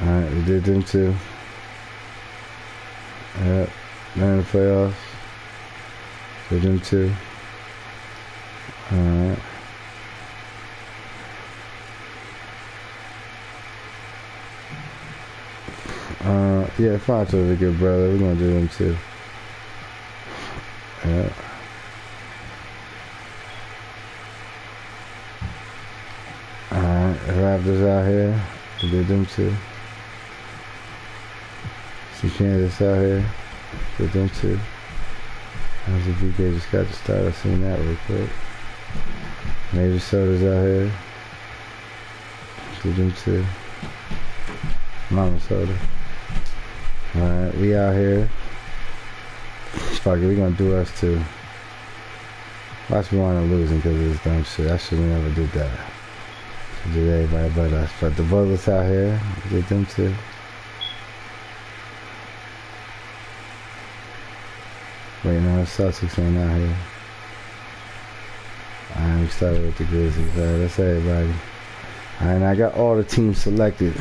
Alright, we did them too. Yep. They're in the playoffs. Did them too. Alright. Yeah, Fonto's a good brother. We're gonna do them too. Yeah. Alright, the Raptors out here. We did them too. See Kansas out here. Did them too. How's the BK just got to start? I've seen that real quick. Major Sodas out here. Did them too. Mama Soda. Alright, we out here. Fuck it, we gonna do us too. Watch me wind up losing because of this dumb shit. I should've never did that. Should did everybody but us. But the Bullets out here, we did them too. Wait, no, the Celtics ain't out here. Alright, we started with the Grizzlies. Alright, that's everybody. Alright, and I got all the teams selected.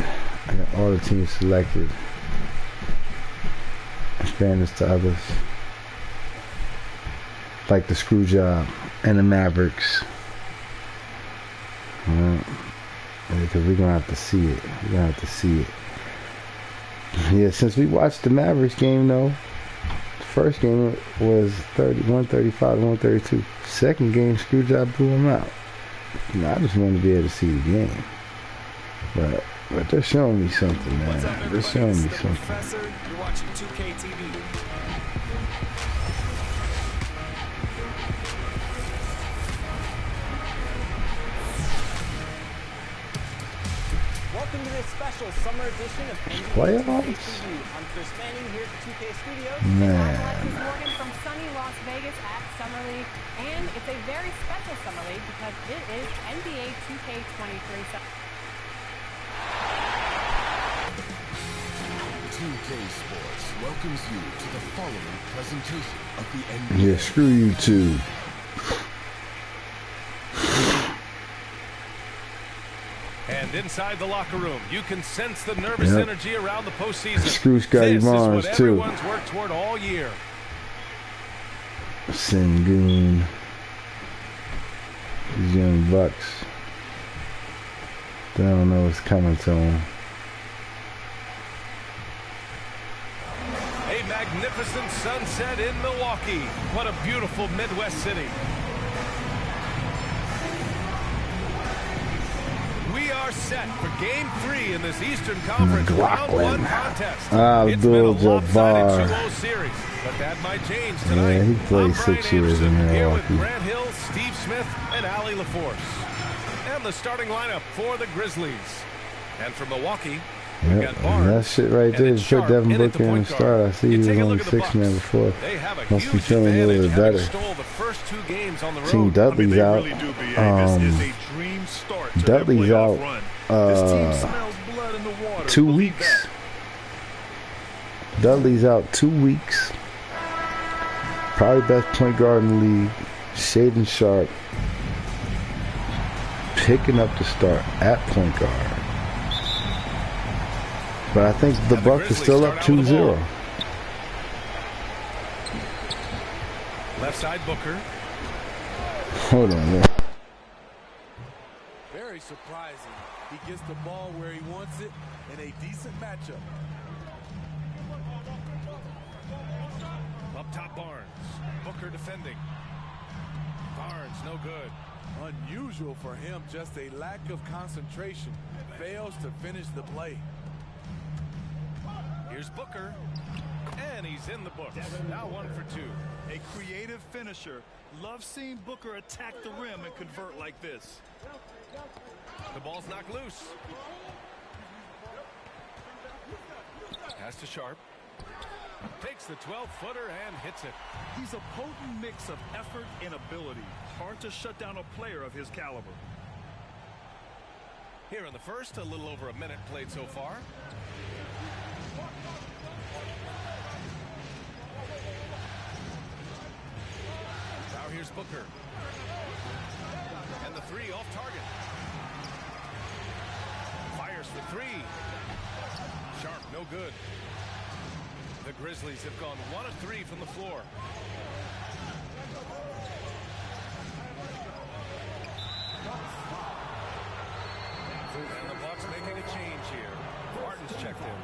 In fairness to others. Like the Screwjob and the Mavericks. Because we're gonna have to see it. Yeah, since we watched the Mavericks game though, the first game was 135 to 132. Second game, Screwjob blew them out. I just wanted to be able to see the game. But they're showing me something, man. They're showing me something. Professor, you're watching 2K TV. Welcome to this special summer edition of Playoffs? I'm Chris Manning here at the 2K Studios. Man. I'm Alexis Morgan from sunny Las Vegas at Summer League. And it's a very special Summer League because it is NBA 2K23. 2K Sports welcomes you to the following presentation of the NBA. Yeah, screw you too. And inside the locker room, you can sense the nervous energy around the postseason. Screw Scotty Barnes this is what too. everyone's worked toward all year. Sengun. These young bucks. They don't know what's coming to them. A magnificent sunset in Milwaukee. What a beautiful Midwest city. We are set for Game 3 in this Eastern Conference Round 1 contest. It's been a lopsided 2-0 series, but that might change tonight. Yeah, he played I'm 6 Brian years in Anderson, here with Milwaukee. Grant Hill, Steve Smith, and Ali LaForce. And the starting lineup for the Grizzlies. And from Milwaukee, we've got Barnes. That shit right there just put Devin Booker in the start. I see he was only 6-man before. Must be feeling a little bit better. Team Dudley's out. Dudley's out 2 weeks. Dudley's out 2 weeks. Probably best point guard in the league. Shaden Sharp picking up the start at point guard. But I think the Bucks are still up 2-0. Left side Booker. Hold on, man. Very surprising. He gets the ball where he wants it in a decent matchup. Up top Barnes. Booker defending. Barnes no good. Unusual for him, just a lack of concentration. Fails to finish the play. Here's Booker. And he's in the books. Now 1 for 2. A creative finisher. Love seeing Booker attack the rim and convert like this. The ball's knocked loose. Pass to Sharp. Takes the 12-footer and hits it. He's a potent mix of effort and ability. Hard to shut down a player of his caliber. Here in the first, a little over a minute played so far. Now here's Booker. And the 3 off target. Fires for 3. no good. The Grizzlies have gone 1 of 3 from the floor. And the Bucks making a change here. Martin's checked in.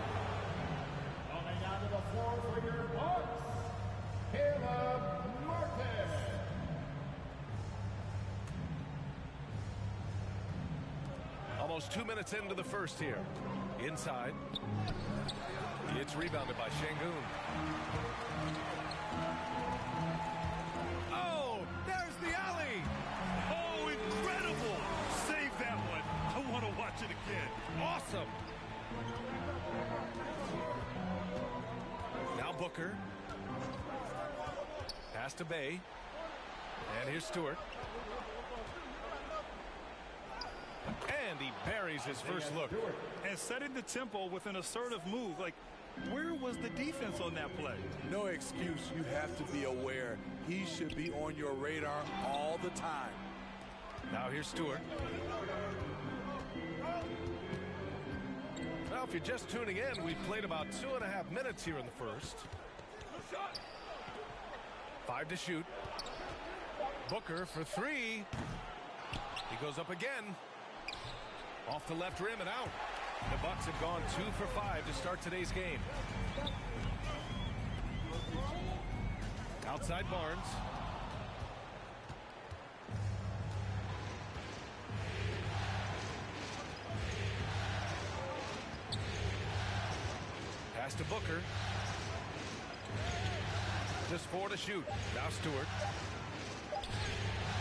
Coming out to the floor for your Bucks, Caleb Martin. Almost 2 minutes into the first here. Inside. It's rebounded by Şengün. Oh, there's the alley. Oh, incredible! Save that one. I want to watch it again. Awesome. Now Booker. Pass to Bay. And here's Stewart. And he buries his first look. And setting the tempo with an assertive move. Like, where was the defense on that play? No excuse. You have to be aware. He should be on your radar all the time. Now here's Stewart. Well, if you're just tuning in, we've played about 2.5 minutes here in the first. 5 to shoot. Booker for 3. He goes up again. Off the left rim and out. The Bucks have gone 2 for 5 to start today's game. Outside Barnes. Pass to Booker. Just 4 to shoot. Now Stewart.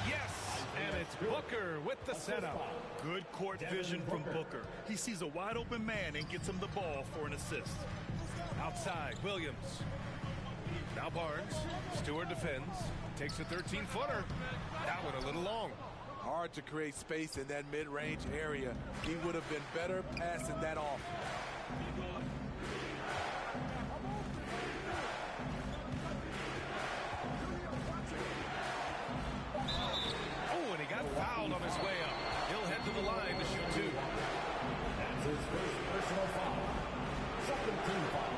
Yes! And it's Booker with the setup. Good court vision from Booker. He sees a wide open man and gets him the ball for an assist. Outside, Williams. Now Barnes. Stewart defends. Takes a 13-footer. That one a little long. Hard to create space in that mid-range area. He would have been better passing that off. Got fouled on his way up. He'll head to the line to shoot 2. That's his first personal foul. Second team foul.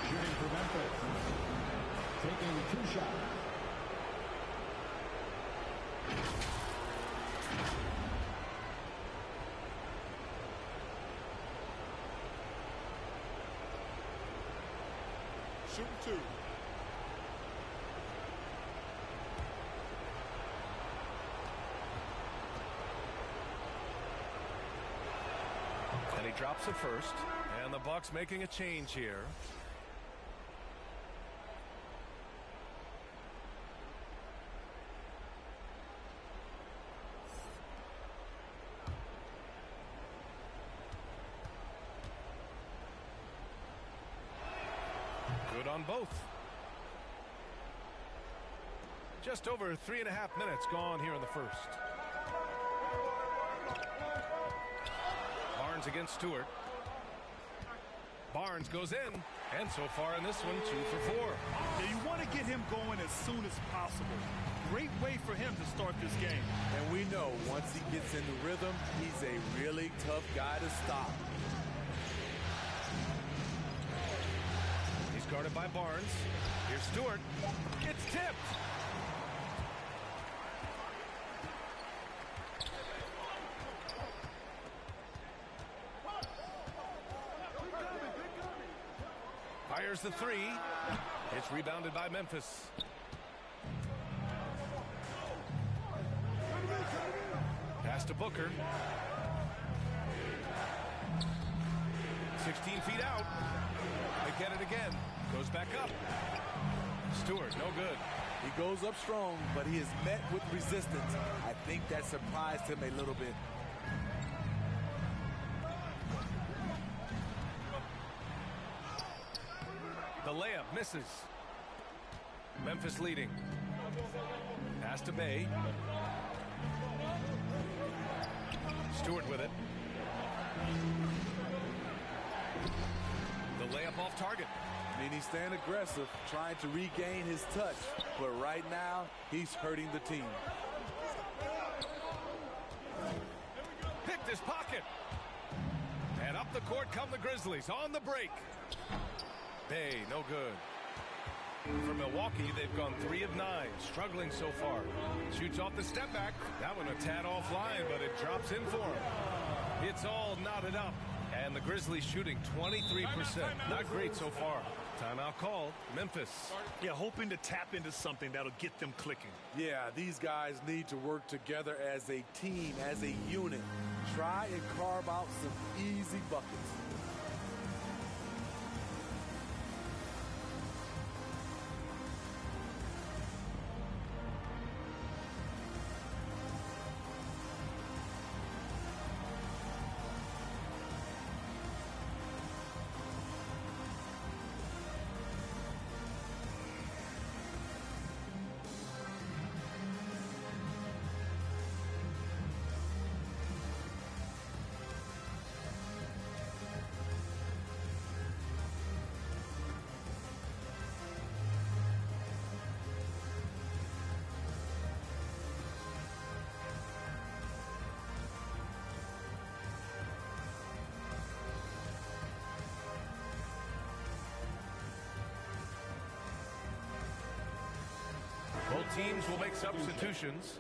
Shooting for Memphis. Taking 2 shots. Shooting 2. And he drops it first. And the Bucks making a change here. Good on both. Just over 3.5 minutes gone here in the first. Barnes against Stewart. Barnes goes in, and so far in this one, 2 for 4. Yeah, you want to get him going as soon as possible. Great way for him to start this game. And we know once he gets in the rhythm, he's a really tough guy to stop. He's guarded by Barnes. Here's Stewart. It's tipped. Fires the 3. It's rebounded by Memphis. Pass to Booker. 16 feet out. They get it again. Goes back up. Stewart, no good. He goes up strong, but he is met with resistance. I think that surprised him a little bit. The layup misses. Memphis leading. Pass to Bay. Stewart with it. The layup off target. I mean, he's staying aggressive, trying to regain his touch. But right now, he's hurting the team. Picked his pocket. And up the court come the Grizzlies on the break. Hey, no good. For Milwaukee, they've gone 3 of 9, struggling so far. Shoots off the step back. That one a tad offline, but it drops in for him. It's all knotted up. And the Grizzlies shooting 23%. Not great so far. Timeout called. Memphis. Yeah, hoping to tap into something that'll get them clicking. Yeah, these guys need to work together as a team, as a unit. Try and carve out some easy buckets. Both teams will make substitutions.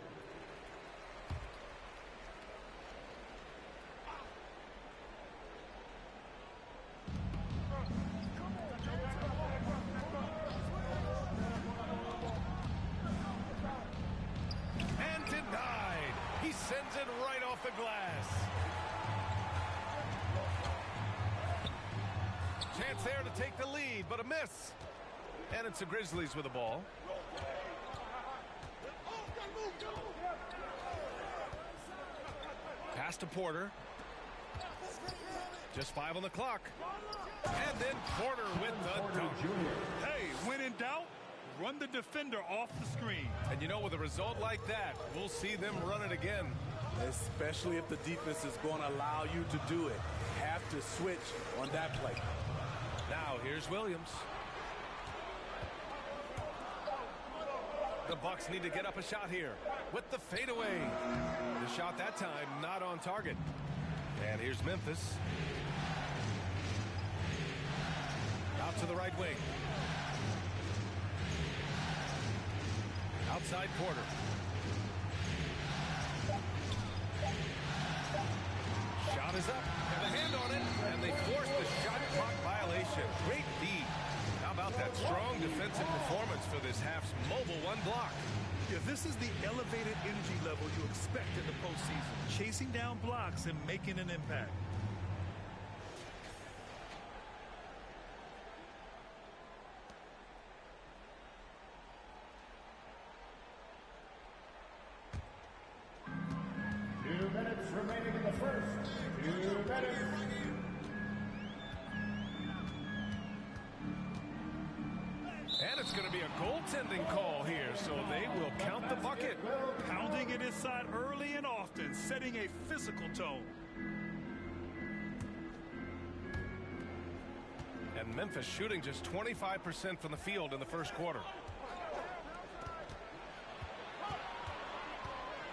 And denied. He sends it right off the glass. Chance there to take the lead, but a miss. And it's the Grizzlies with the ball. Pass to Porter. Just 5 on the clock. And then Porter with the dunk. Hey, when in doubt, run the defender off the screen. And you know, with a result like that, we'll see them run it again. Especially if the defense is going to allow you to do it. Have to switch on that play. Now here's Williams. The Bucks need to get up a shot here with the fadeaway. The shot that time not on target. And here's Memphis. Out to the right wing. Outside Porter. Shot is up. Have a hand on it. And they force the shot clock violation. Great D. How about that strong defensive performance for this half's mobile one block? Yeah, this is the elevated energy level you expect in the postseason. Chasing down blocks and making an impact. Two minutes remaining in the first. 2 minutes. And it's going to be a goaltending call here, so they will count the bucket. Pounding it inside early and often, setting a physical tone. And Memphis shooting just 25% from the field in the first quarter.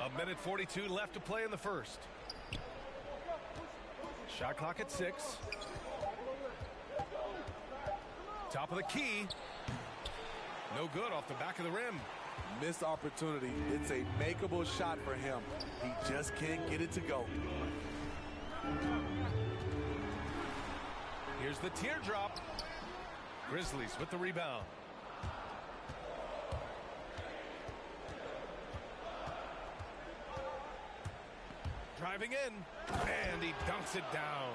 A minute 42 left to play in the first. Shot clock at 6. Top of the key. No good off the back of the rim. Missed opportunity. It's a makeable shot for him. He just can't get it to go. Here's the teardrop. Grizzlies with the rebound. Driving in, and he dunks it down.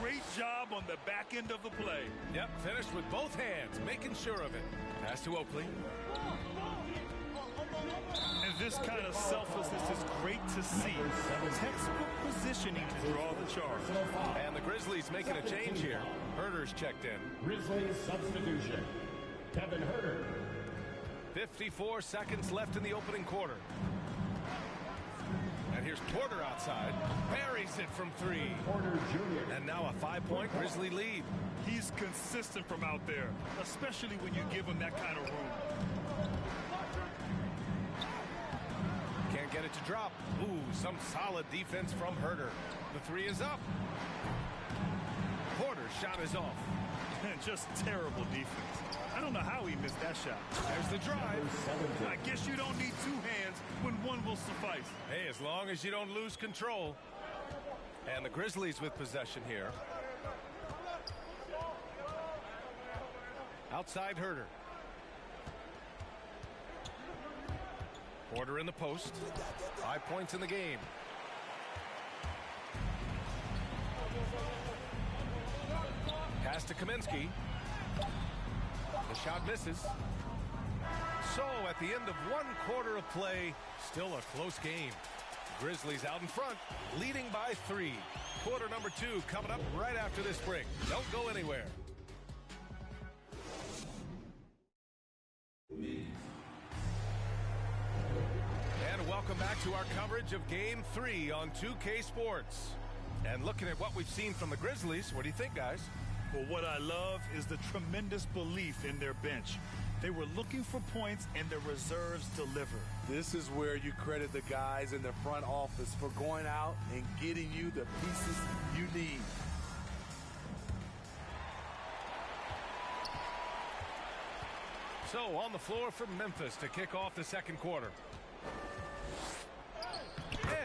Great job on the back end of the play. Yep, finished with both hands, making sure of it. Pass to Oakley. And this kind of selflessness is great to see. Textbook positioning to draw the charge. And the Grizzlies making a change here. Herter's checked in. Grizzlies substitution. Kevin Herter. 54 seconds left in the opening quarter. And here's Porter outside. Buries it from 3. Porter Jr. And now a 5-point Grizzly lead. He's consistent from out there, especially when you give him that kind of room. Can't get it to drop. Ooh, some solid defense from Herter. The 3 is up. Porter's shot is off. Just terrible defense. I don't know how he missed that shot. There's the drive. I guess you don't need two hands when one will suffice. Hey, as long as you don't lose control. And the Grizzlies with possession here. Outside Herter. Porter in the post. 5 points in the game. Pass to Kaminsky. The shot misses. So at the end of 1 quarter of play, still a close game. Grizzlies out in front, leading by 3. Quarter number 2 coming up right after this break. Don't go anywhere. And welcome back to our coverage of Game 3 on 2K Sports. And looking at what we've seen from the Grizzlies, what do you think, guys? Well, what I love is the tremendous belief in their bench. They were looking for points, and their reserves delivered. This is where you credit the guys in the front office for going out and getting you the pieces you need. So on the floor for Memphis to kick off the second quarter.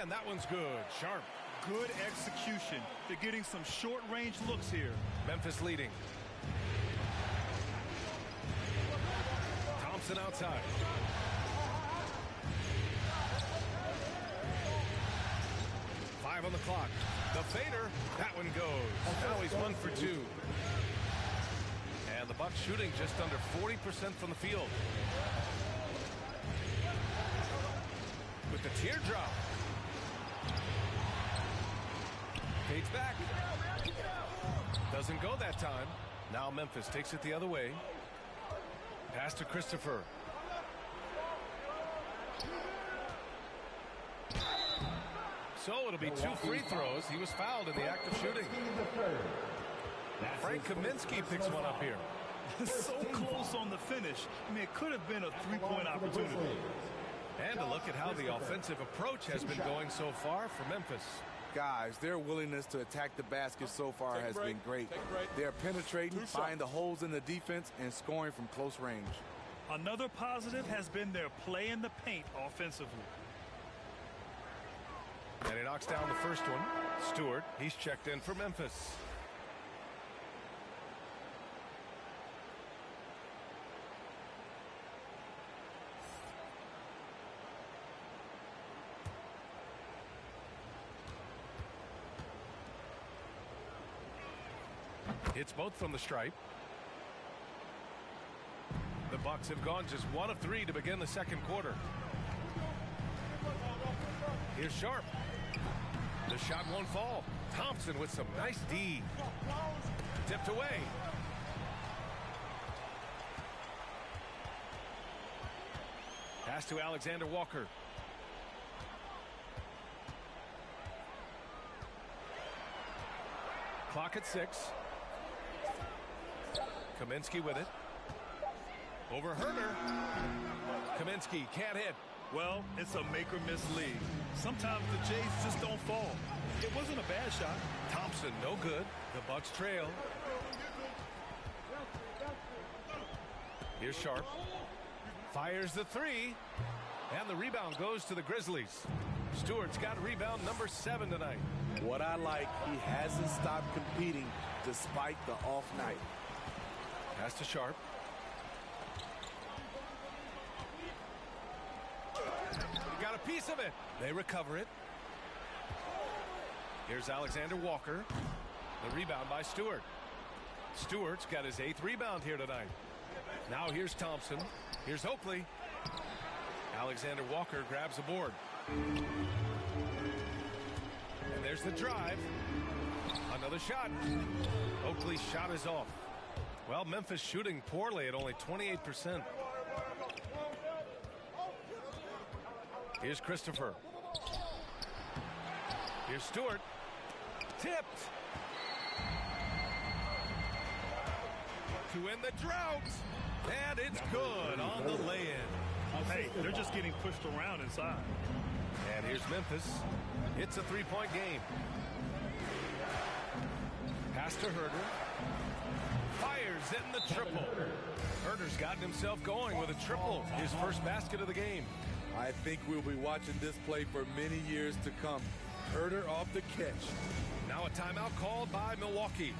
And that one's good. Sharp. Good execution. They're getting some short-range looks here. Memphis leading. Thompson outside. Five on the clock. The fader. That one goes. Now he's 1 for 2. And the Bucks shooting just under 40% from the field. With the teardrop. Cade's back. Doesn't go that time. Now Memphis takes it the other way. Pass to Christopher. So it'll be 2 free throws. He was fouled in the act of shooting. Frank Kaminsky picks one up here. So close on the finish. I mean, it could have been a 3-point opportunity. And to look at how the offensive approach has been going so far for Memphis. Guys, their willingness to attack the basket so far has been great. They're penetrating, finding the holes in the defense, and scoring from close range. Another positive has been their play in the paint offensively. And he knocks down the first one. Stewart, he's checked in for Memphis. Hits both from the stripe. The Bucks have gone just 1 of 3 to begin the second quarter. Here's Sharp. The shot won't fall. Thompson with some nice D. Tipped away. Pass to Alexander Walker. Clock at 6. Kaminsky with it. Over Herter. Kaminsky can't hit. Well, it's a make-or-miss league. Sometimes the Jays just don't fall. It wasn't a bad shot. Thompson, no good. The Bucks trail. Here's Sharp. Fires the 3. And the rebound goes to the Grizzlies. Stewart's got rebound number 7 tonight. What I like, he hasn't stopped competing despite the off night. Pass to Sharp. He got a piece of it. They recover it. Here's Alexander Walker. The rebound by Stewart. Stewart's got his 8th rebound here tonight. Now here's Thompson. Here's Oakley. Alexander Walker grabs the board. And there's the drive. Another shot. Oakley's shot is off. Well, Memphis shooting poorly at only 28%. Here's Christopher. Here's Stewart. Tipped. To end the drought. And it's good on the lay-in. Hey, they're just getting pushed around inside. And here's Memphis. It's a 3-point game. Pass Pass to Herder. Fires in the triple. Herder's gotten himself going with a triple, his first basket of the game. I think we'll be watching this play for many years to come. Herder off the catch. Now a timeout called by Milwaukee.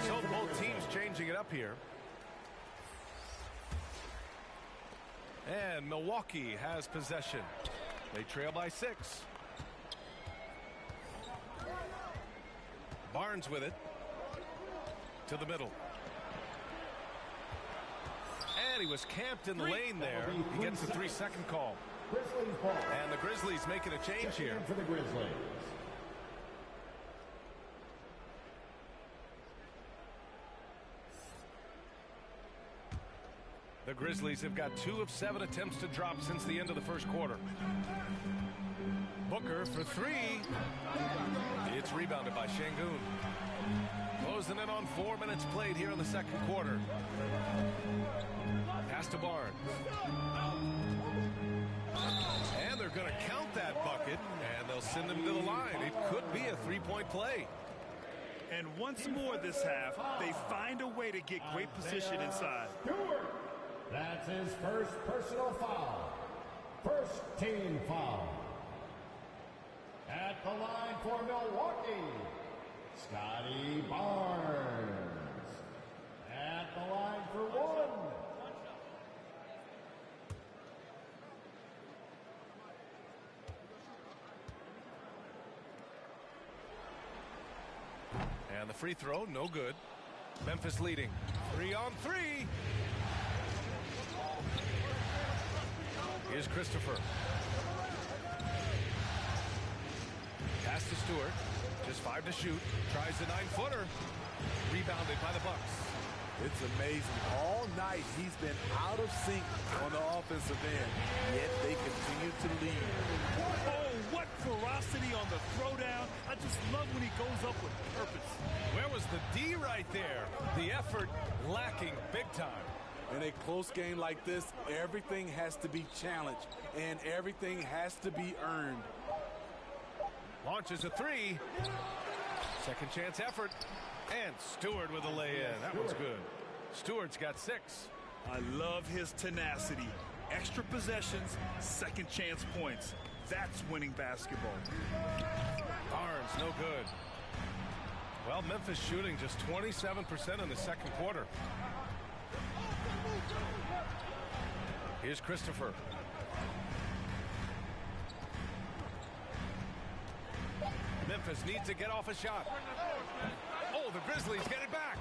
So both teams changing it up here. And Milwaukee has possession. They trail by 6. Barnes with it. To the middle. And he was camped in the lane there. He gets the 3-second call. And the Grizzlies making a change here. For the Grizzlies. The Grizzlies have got 2 of 7 attempts to drop since the end of the first quarter. Booker for 3. It's rebounded by Şengün. Closing in on 4 minutes played here in the second quarter. Pass to Barnes. And they're going to count that bucket, and they'll send him to the line. It could be a 3-point play. And once more this half, they find a way to get great position inside. That's his first personal foul. First team foul. At the line for Milwaukee, Scotty Barnes. At the line for 1. And the free throw, no good. Memphis leading. 3-on-3. Here's Christopher. Pass to Stewart. Just 5 to shoot. Tries the 9-footer. Rebounded by the Bucks. It's amazing. All night he's been out of sync on the offensive end, yet they continue to lead. Oh, what ferocity on the throwdown. I just love when he goes up with purpose. Where was the D right there? The effort lacking big time. In a close game like this, everything has to be challenged, and everything has to be earned. Launches a 3. Second chance effort. And Stewart with a lay-in. That one's good. Stewart's got 6. I love his tenacity. Extra possessions, second chance points. That's winning basketball. Barnes, no good. Well, Memphis shooting just 27% in the second quarter. Here's Christopher. Memphis needs to get off a shot. Oh, the Grizzlies get it back.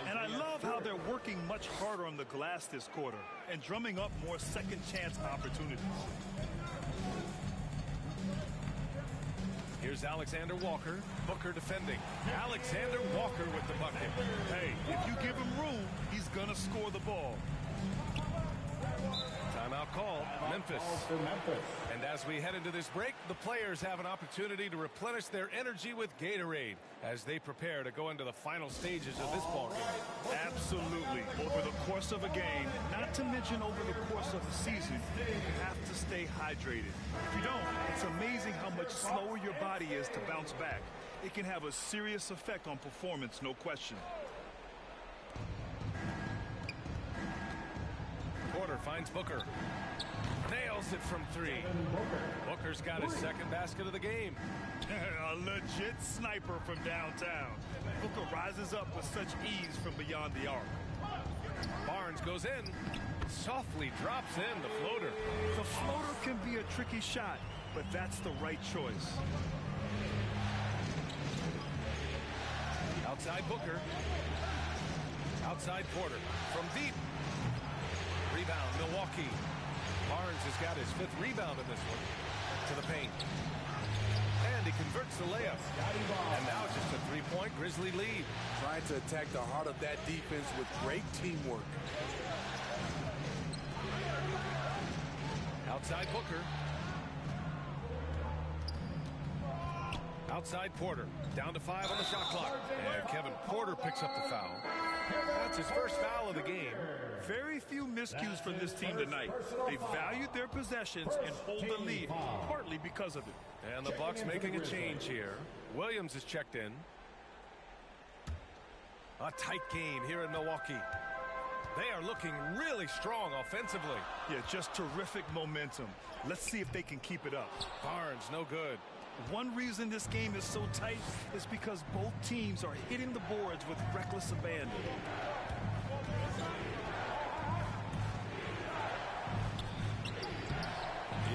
And I love how they're working much harder on the glass this quarter and drumming up more second chance opportunities. Here's Alexander Walker. Booker defending. Alexander Walker with the bucket. Hey, if you give him room, he's going to score the ball. Timeout called. Memphis. And as we head into this break, the players have an opportunity to replenish their energy with Gatorade as they prepare to go into the final stages of this ballgame. Absolutely. Over the course of a game, not to mention over the course of a season, you have to stay hydrated. If you don't, it's amazing how much slower your body is to bounce back. It can have a serious effect on performance, no question. Porter finds Booker. Nails it from 3. Booker's got his second basket of the game. A legit sniper from downtown. Booker rises up with such ease from beyond the arc. Barnes goes in. Softly drops in the floater. The floater can be a tricky shot, but that's the right choice. Outside Booker. Outside Porter. From deep. Rebound, Milwaukee. Barnes has got his 5th rebound in this one. To the paint. And he converts the layup. And now just a 3-point Grizzly lead. Trying to attack the heart of that defense with great teamwork. Outside Booker. Outside Porter. Down to 5 on the shot clock. And Kevin Porter picks up the foul. That's his first foul of the game. Very few miscues for this team tonight. They valued their possessions and hold the lead, partly because of it. And the Bucks making a change here. Williams is checked in. A tight game here in Milwaukee. They are looking really strong offensively. Yeah, just terrific momentum. Let's see if they can keep it up. Barnes, no good. One reason this game is so tight is because both teams are hitting the boards with reckless abandon.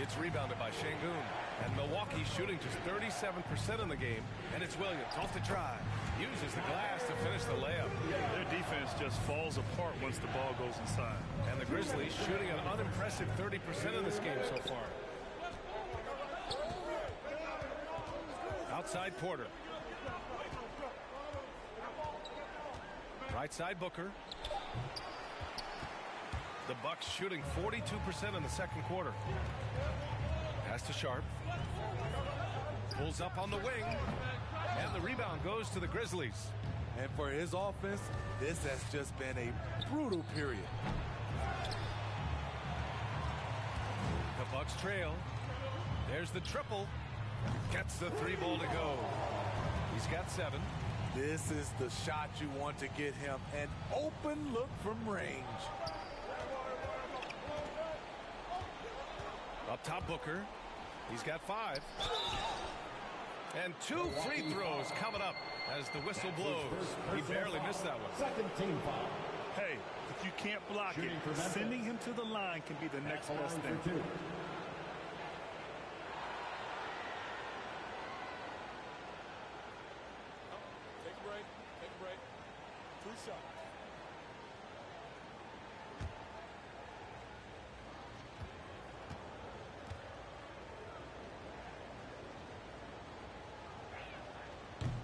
It's rebounded by Şengün. And Milwaukee shooting just 37% in the game. And it's Williams off the try. Uses the glass to finish the layup. Their defense just falls apart once the ball goes inside. And the Grizzlies shooting an unimpressive 30% in this game so far. Outside Porter. Right side Booker. The Bucks shooting 42% in the second quarter. Pass to Sharp. Pulls up on the wing. And the rebound goes to the Grizzlies. And for his offense, this has just been a brutal period. The Bucks trail. There's the triple. Gets the 3-ball to go. He's got 7. This is the shot you want to get him. An open look from range. Up top Booker. He's got 5. And 2 free throws coming up as the whistle blows. He barely missed that one. Second team foul. Hey, if you can't block it, sending him to the line can be the next best thing.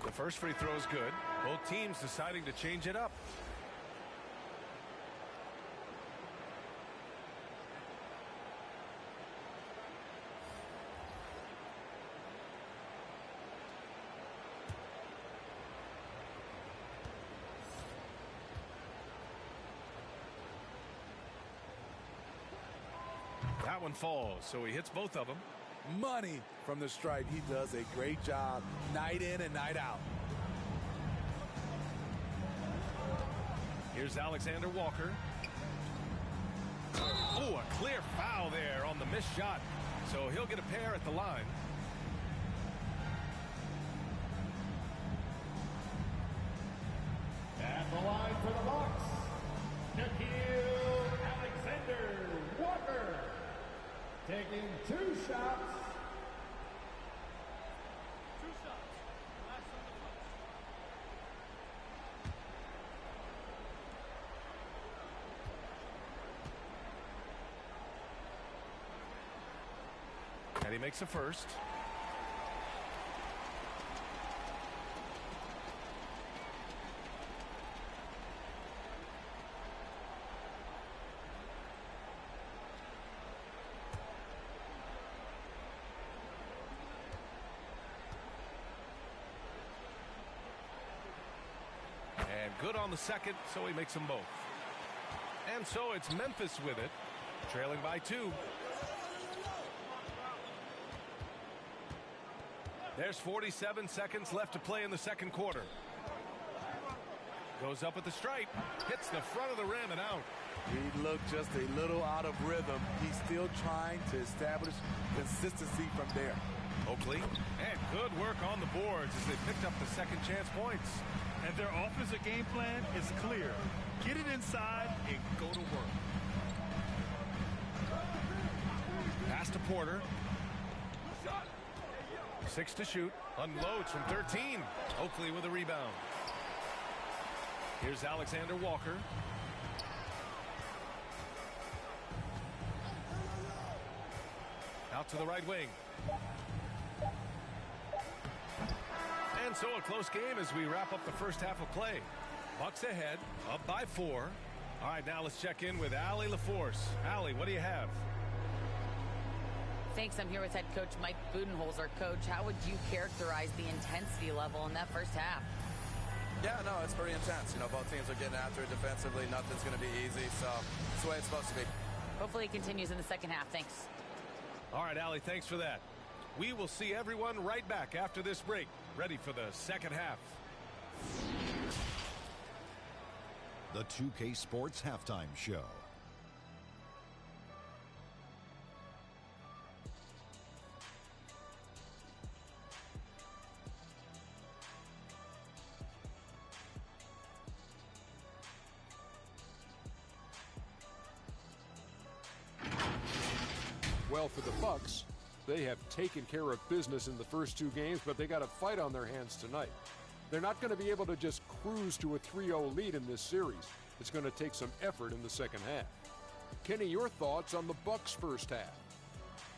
The first free throw is good. Both teams deciding to change it up. That one falls, so he hits both of them. Money from the stripe. He does a great job night in and night out. Here's Alexander Walker. Oh, a clear foul there on the missed shot. So he'll get a pair at the line. At the line for the Bucks, Nikhil Alexander Walker. Taking 2 shots. And he makes a first. And good on the second, so he makes them both. And so it's Memphis with it, trailing by 2. There's 47 seconds left to play in the second quarter. Goes up at the stripe, hits the front of the rim and out. He looked just a little out of rhythm. He's still trying to establish consistency from there. Oakley, and good work on the boards as they picked up the second chance points. And their offensive game plan is clear. Get it inside and go to work. to Porter. 6 to shoot. Unloads from 13. Oakley with a rebound. Here's Alexander Walker. Out to the right wing. And so a close game as we wrap up the first half of play. Bucks ahead, up by 4. All right, now let's check in with Allie LaForce. Allie, what do you have? Thanks. I'm here with head coach Mike Budenholzer. Coach, how would you characterize the intensity level in that first half? Yeah, no, it's pretty intense. You know, both teams are getting after it defensively. Nothing's going to be easy, so it's the way it's supposed to be. Hopefully it continues in the second half. Thanks. All right, Allie, thanks for that. We will see everyone right back after this break, ready for the second half. The 2K Sports Halftime Show. Well, for the Bucks, they have taken care of business in the first 2 games, but they got a fight on their hands tonight. They're not going to be able to just cruise to a 3-0 lead in this series. It's going to take some effort in the second half. Kenny, your thoughts on the Bucks' first half?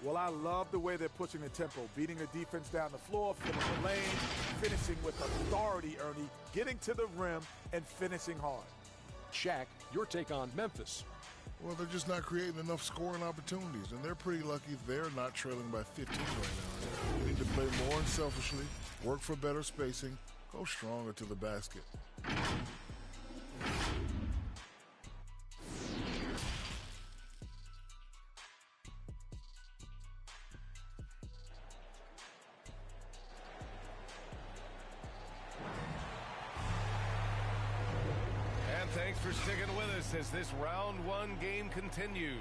Well, I love the way they're pushing the tempo, beating the defense down the floor, filling the lane, finishing with authority, Ernie, getting to the rim and finishing hard. Shaq, your take on Memphis. Well, they're just not creating enough scoring opportunities, and they're pretty lucky they're not trailing by 15 right now. They need to play more unselfishly, work for better spacing, go stronger to the basket. Thanks for sticking with us as this round 1 game continues.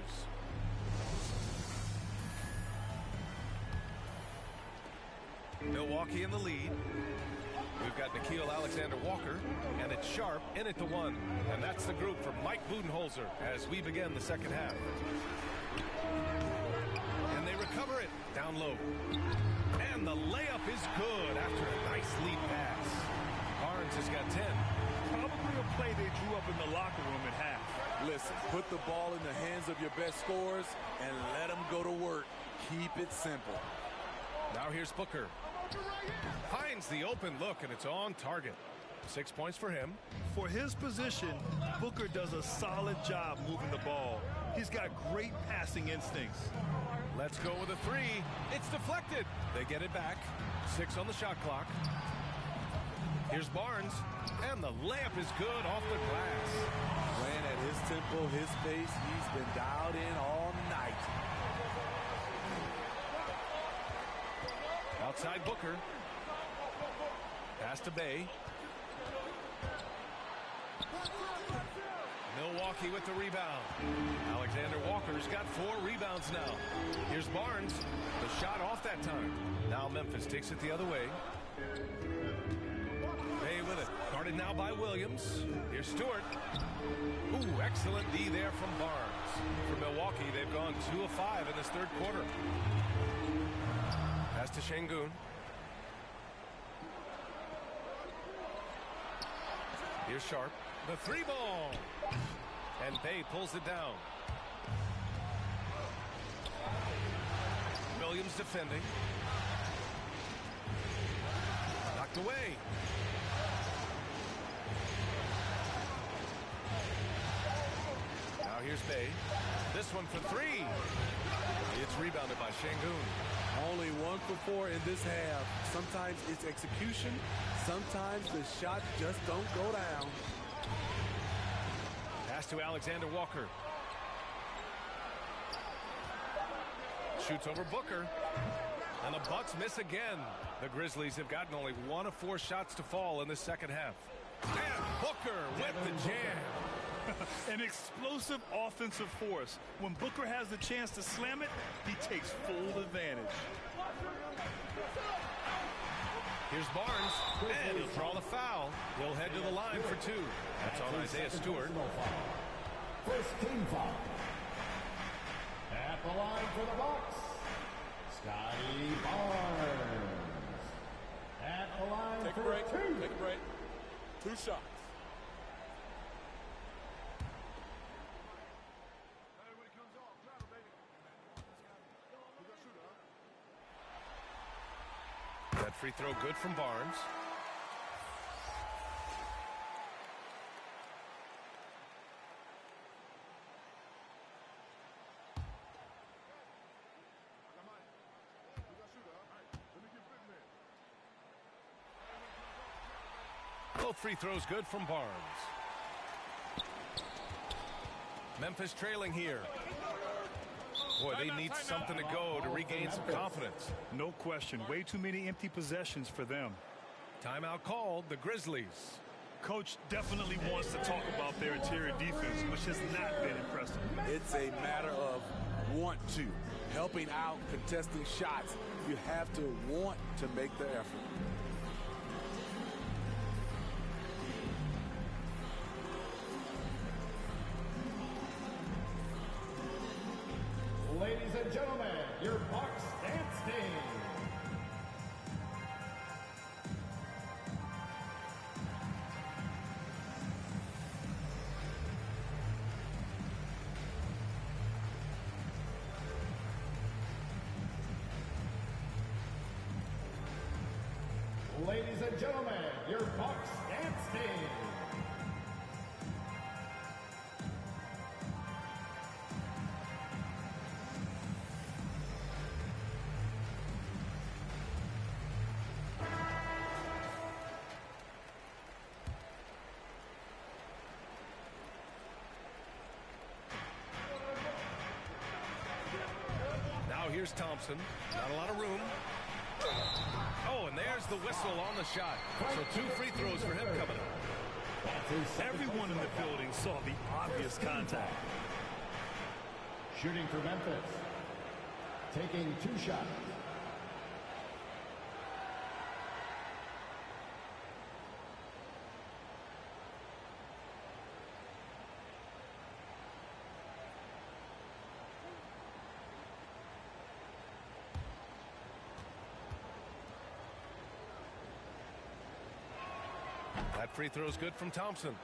Milwaukee in the lead. We've got Nickeil Alexander-Walker, and it's Sharp in at the 1. And that's the group from Mike Budenholzer as we begin the second half. And they recover it down low. And the layup is good after a nice lead pass. Barnes has got 10. Probably a play they drew up in the locker room at half. Listen, put the ball in the hands of your best scorers and let them go to work. Keep it simple. Now here's Booker. Finds the open look, and it's on target. 6 points for him. For his position, Booker does a solid job moving the ball. He's got great passing instincts. Let's go with a 3. It's deflected. They get it back. 6 on the shot clock. Here's Barnes, and the layup is good off the glass. Playing at his tempo, his pace, he's been dialed in all night. Outside Booker. Pass to Bay. Milwaukee with the rebound. Alexander Walker's got 4 rebounds now. Here's Barnes. The shot off that time. Now Memphis takes it the other way. Bay with it. Guarded now by Williams. Here's Stewart. Ooh, excellent D there from Barnes. For Milwaukee, they've gone 2 of 5 in this third quarter. Pass to Şengün. Here's Sharp. The 3 ball. And Bay pulls it down. Williams defending. Knocked away. Now here's Bay. This one for 3. It's rebounded by Şengün. Only 1 for 4 in this half. Sometimes it's execution. Sometimes the shots just don't go down. Pass to Alexander Walker. Shoots over Booker. And the Bucks miss again. The Grizzlies have gotten only 1 of 4 shots to fall in the second half. And Booker with the jam. An explosive offensive force. When Booker has the chance to slam it, he takes full advantage. Here's Barnes, and he'll draw the foul. He'll head to the line for 2. That's on Isaiah Stewart. First team foul. At the line for the Bucks, Scotty Barnes. At the line Take a for break. two. Take a break. 2 shots. That free throw good from Barnes. Both free throws good from Barnes. Memphis trailing here. Boy, they need something to go to regain some confidence. No question. Way too many empty possessions for them. Timeout called, the Grizzlies. Coach definitely wants to talk about their interior defense, which has not been impressive. It's a matter of want to. Helping out, contesting shots. You have to want to make the effort. Ladies and gentlemen, your Bucks dance team. Ladies and gentlemen, your Bucks dance team. Now here's Thompson. Not a lot of room. Oh, and there's the whistle on the shot. So 2 free throws for him coming up. Everyone in the building saw the obvious contact. Shooting for Memphis. Taking 2 shots. That free throw's good from Thompson.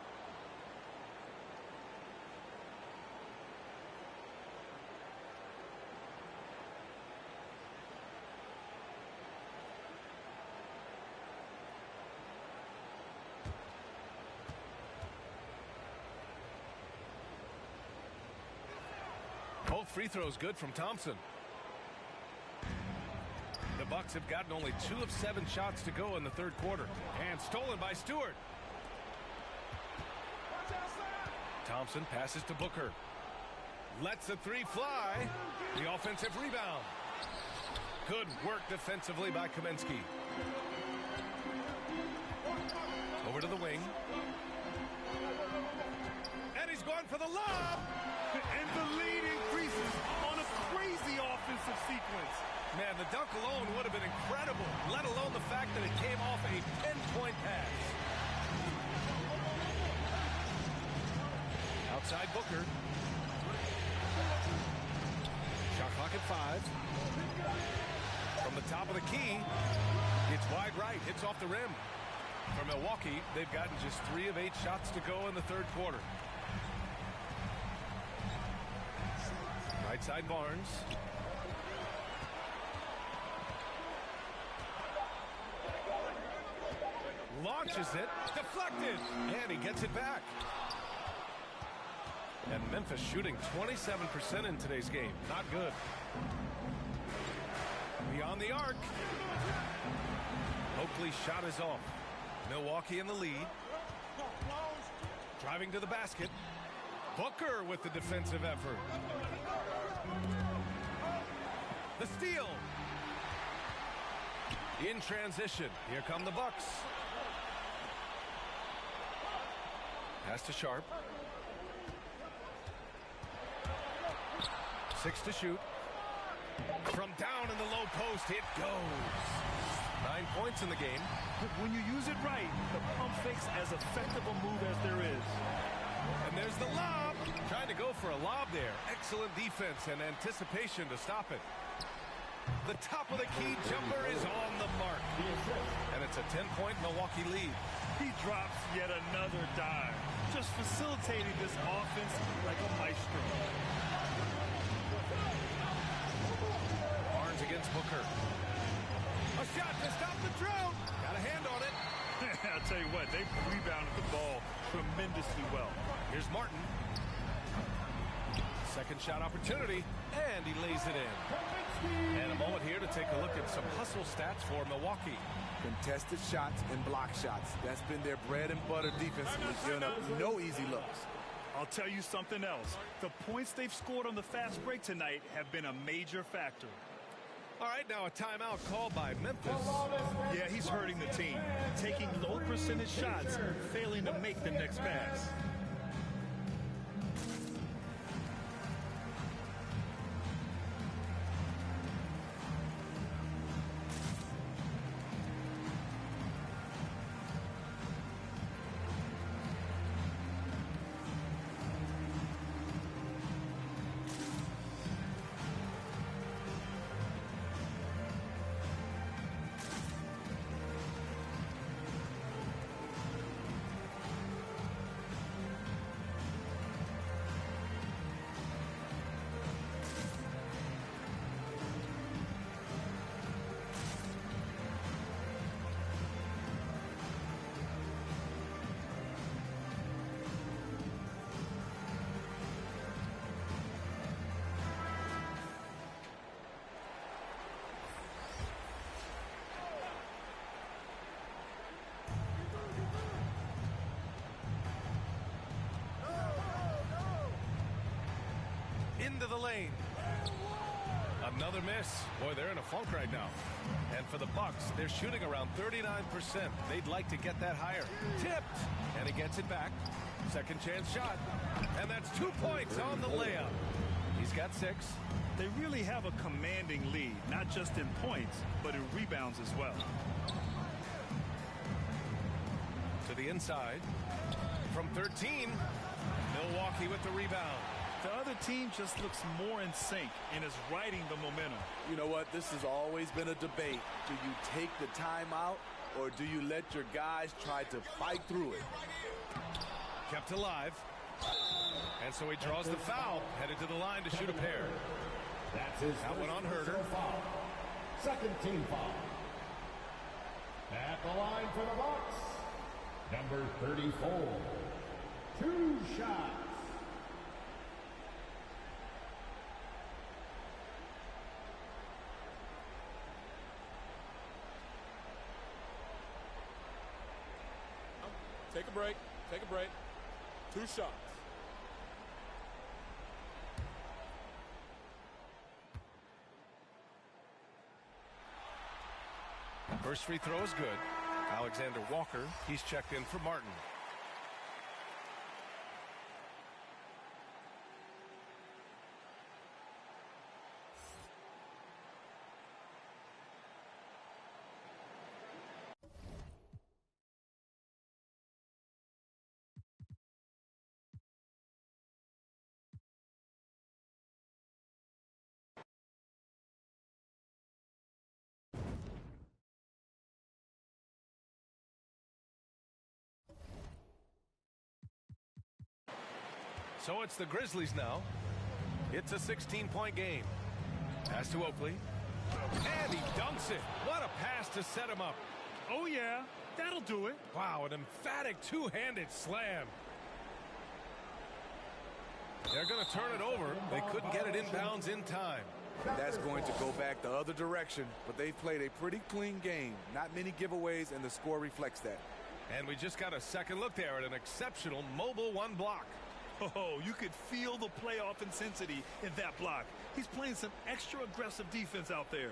Both free throws good from Thompson. The Bucks have gotten only 2 of 7 shots to go in the 3rd quarter. And stolen by Stewart. Thompson passes to Booker. Lets the 3 fly. The offensive rebound. Good work defensively by Kaminsky. Over to the wing. And he's going for the lob. And the lead increases on a crazy offensive sequence. Man, the dunk alone would have been incredible, let alone the fact that it came off a pinpoint pass. Outside Booker. Shot clock at 5. From the top of the key, it's wide right, hits off the rim. For Milwaukee, they've gotten just 3 of 8 shots to go in the 3rd quarter. Right side Barnes. Launches it, deflected, and he gets it back. And Memphis shooting 27% in today's game. Not good. Beyond the arc. Oakley's shot is off. Milwaukee in the lead. Driving to the basket. Booker with the defensive effort. The steal. In transition. Here come the Bucks. Pass to Sharp. 6 to shoot. From down in the low post, it goes. 9 points in the game. But when you use it right, the pump fake's as effective a move as there is. And there's the lob. Trying to go for a lob there. Excellent defense and anticipation to stop it. The top of the key jumper is on the mark. And it's a 10-point Milwaukee lead. He drops yet another dive, just facilitating this offense like a maestro. Barnes against Booker. A shot to stop the drought. Got a hand on it. I'll tell you what, they rebounded the ball tremendously well. Here's Martin. Second shot opportunity, and he lays it in. And a moment here to take a look at some hustle stats for Milwaukee. Contested shots and block shots. That's been their bread and butter defensively, giving up no easy looks. I'll tell you something else. The points they've scored on the fast break tonight have been a major factor. All right, now a timeout called by Memphis. Yeah, he's hurting the team. Taking low percentage shots, failing to make the next pass. Into the lane. Another miss. Boy, they're in a funk right now. And for the Bucks, they're shooting around 39%. They'd like to get that higher. Tipped. And he gets it back. Second chance shot. And that's 2 points on the layup. He's got 6. They really have a commanding lead, not just in points, but in rebounds as well. To the inside. From 13, Milwaukee with the rebound. The other team just looks more in sync and is riding the momentum. You know what? This has always been a debate. Do you take the timeout or do you let your guys try to fight through it? Kept alive. And so he draws the foul, headed to the line to shoot a pair. That's his that one on Herder. Foul. Second team foul. At the line for the Bucks, number 34. 2 shots. Take a break. Take a break. 2 shots. First free throw is good. Alexander Walker, he's checked in for Martin. So it's the Grizzlies now. It's a 16-point game. Pass to Oakley. And he dunks it. What a pass to set him up. Oh, yeah. That'll do it. Wow, an emphatic two-handed slam. They're going to turn it over. They couldn't get it inbounds in time. That's going to go back the other direction, but they've played a pretty clean game. Not many giveaways, and the score reflects that. And we just got a second look there at an exceptional mobile 1 block. Oh, you could feel the playoff intensity in that block. He's playing some extra aggressive defense out there.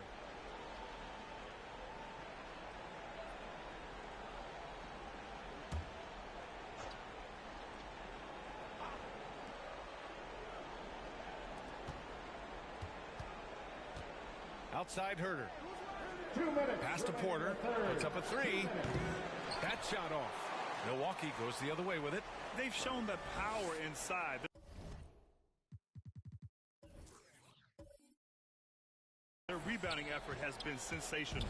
Outside Herder. 2 minutes. Pass to Porter. Puts up a 3. That shot off. Milwaukee goes the other way with it. They've shown the power inside. They're rebounding effort has been sensational.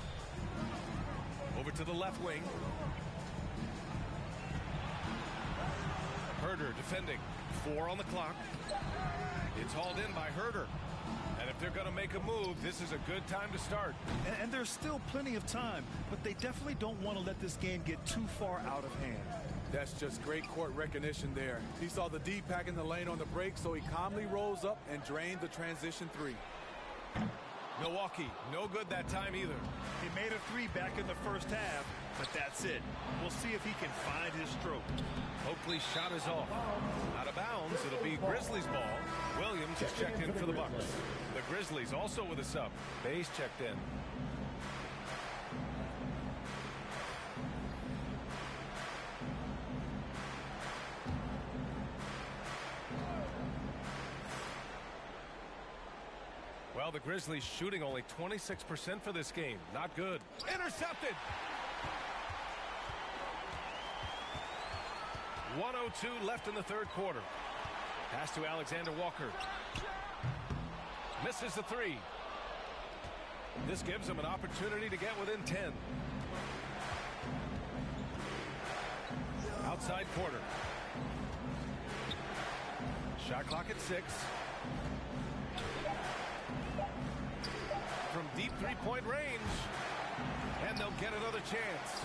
Over to the left wing. Herder defending. 4 on the clock. It's hauled in by Herder. And if they're going to make a move, this is a good time to start. And there's still plenty of time, but they definitely don't want to let this game get too far out of hand. That's just great court recognition there. He saw the D pack in the lane on the break, so he calmly rose up and drained the transition 3. Milwaukee, no good that time either. He made a 3 back in the first half, but that's it. We'll see if he can find his stroke. Oakley's shot is off. Out of bounds, it'll be Grizzlies ball. Williams is checked in for the Bucks. The Grizzlies also with a sub. Bay's checked in. Well, the Grizzlies shooting only 26% for this game. Not good. Intercepted. 1:02 left in the third quarter. Pass to Alexander Walker. Misses the 3. This gives him an opportunity to get within 10. Outside quarter. Shot clock at 6. From deep three-point range. And they'll get another chance.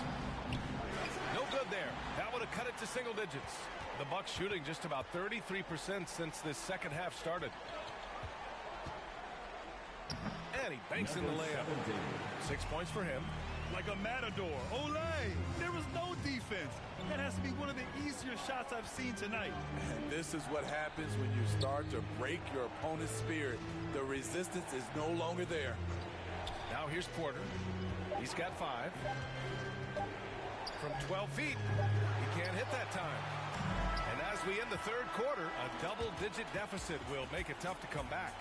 No good there. That would have cut it to single digits. The Bucks shooting just about 33% since this second half started. And he banks in the layup. 6 points for him. Like a matador. Olay! There was no defense. That has to be one of the easier shots I've seen tonight. And this is what happens when you start to break your opponent's spirit. The resistance is no longer there. Now here's Porter. He's got 5. From 12 feet. He can't hit that time. And as we end the third quarter, a double-digit deficit will make it tough to come back.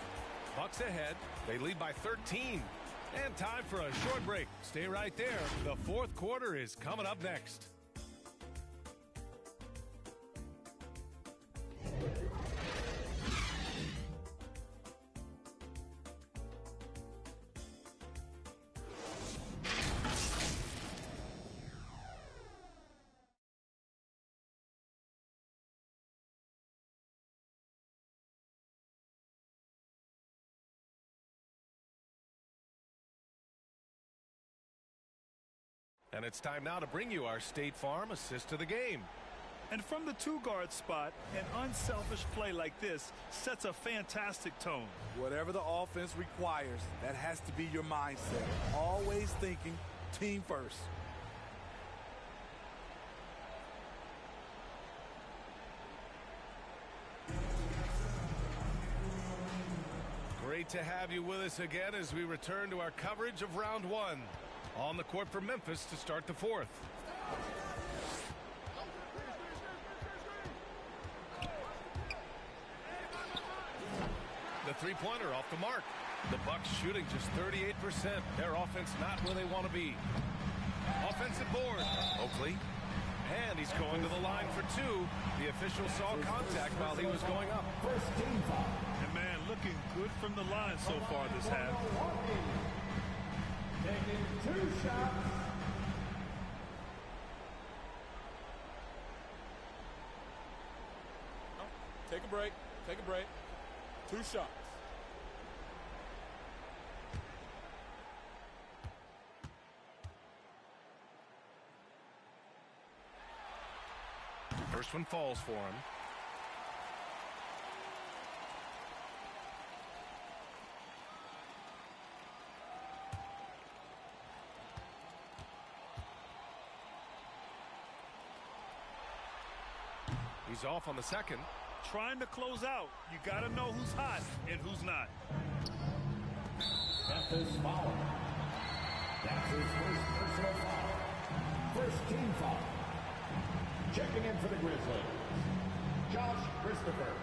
Bucks ahead. They lead by 13. And time for a short break. Stay right there. The fourth quarter is coming up next. And it's time now to bring you our State Farm assist to the game. And from the 2-guard spot, an unselfish play like this sets a fantastic tone. Whatever the offense requires, that has to be your mindset. Always thinking team first. Great to have you with us again as we return to our coverage of round 1. On the court for Memphis to start the fourth. The three-pointer off the mark. The Bucks shooting just 38%. Their offense not where they want to be. Offensive board. Oakley. And he's going to the line for 2. The official saw contact while he was going up. And man, looking good from the line so far this half. Taking 2 shots. Take a break. Take a break. 2 shots. First one falls for him. He's off on the second. Trying to close out. You got to know who's hot and who's not. Memphis foul. That's his first personal foul. First team foul. Checking in for the Grizzlies, Josh Christopher.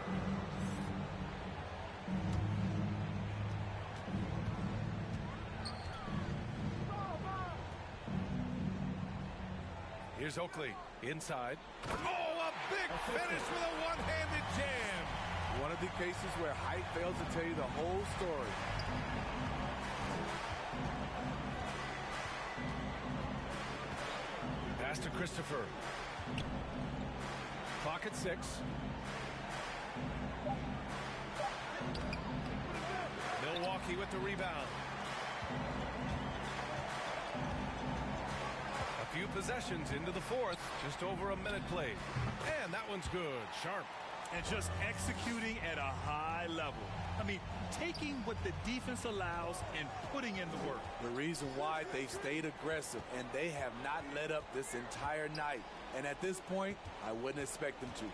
Here's Oakley inside. Oh, a big finish with a one-handed jam. One of the cases where height fails to tell you the whole story. Christopher. Clock at 6. Milwaukee with the rebound. A few possessions into the fourth. Just over a minute played. And that one's good. Sharp. And just executing at a high level. I mean, taking what the defense allows and putting in the work. The reason why they stayed aggressive, and they have not let up this entire night. And at this point, I wouldn't expect them to.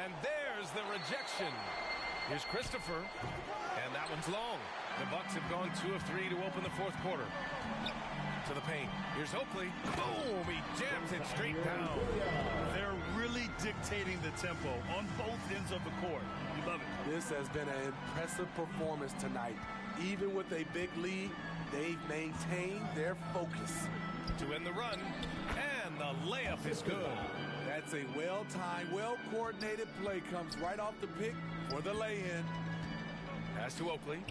And there's the rejection. Here's Christopher. And that one's long. The Bucks have gone 2 of 3 to open the fourth quarter. To the paint. Here's Oakley. Boom! He jams it straight down. They're really dictating the tempo on both ends of the court. You love it. This has been an impressive performance tonight. Even with a big lead, they've maintained their focus. To end the run, and the layup is good. That's a well-timed, well-coordinated play. Comes right off the pick for the lay-in. Pass to Oakley.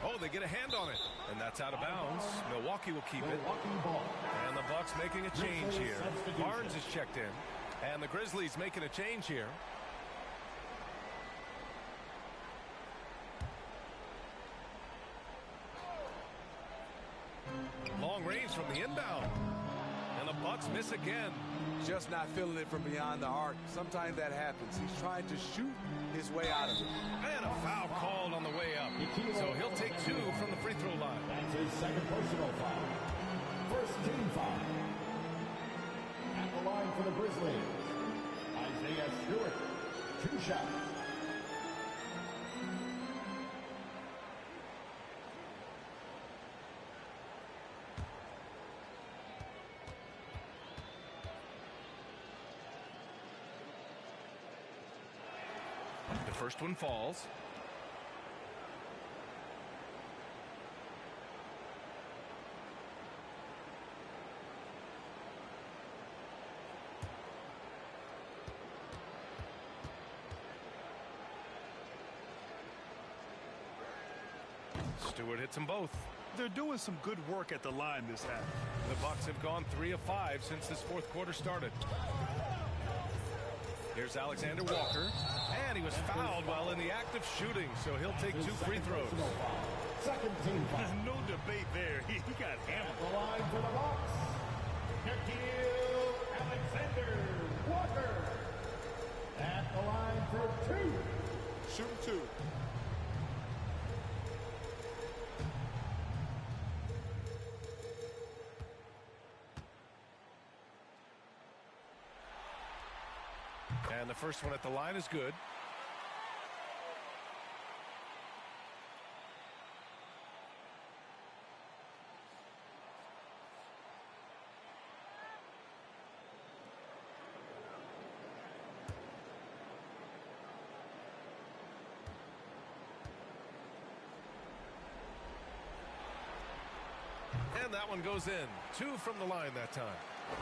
Oh, they get a hand on it, and that's out of bounds. Milwaukee will keep it. And the Bucks making a change here. Barnes is checked in, and the Grizzlies making a change here. Long range from the inbound. And the Bucks miss again. Just not feeling it from beyond the arc. Sometimes that happens. He's trying to shoot his way out of it. And a foul called on the way up. So he'll take 2 from the free throw line. That's his second personal foul. First team foul. At the line for the Grizzlies, Isaiah Stewart. 2 shots. The first one falls. Stewart hits them both. They're doing some good work at the line this half. The Bucks have gone 3 of 5 since this fourth quarter started. Here's Alexander Walker, and he was fouled while in the act of shooting, so he'll take 2 free throws. Second team foul. No debate there. He got hammered. At the line for the Bucks, Nikhil Alexander Walker. At the line for 2. Shoot 2. And the first one at the line is good. And that one goes in. 2 from the line that time.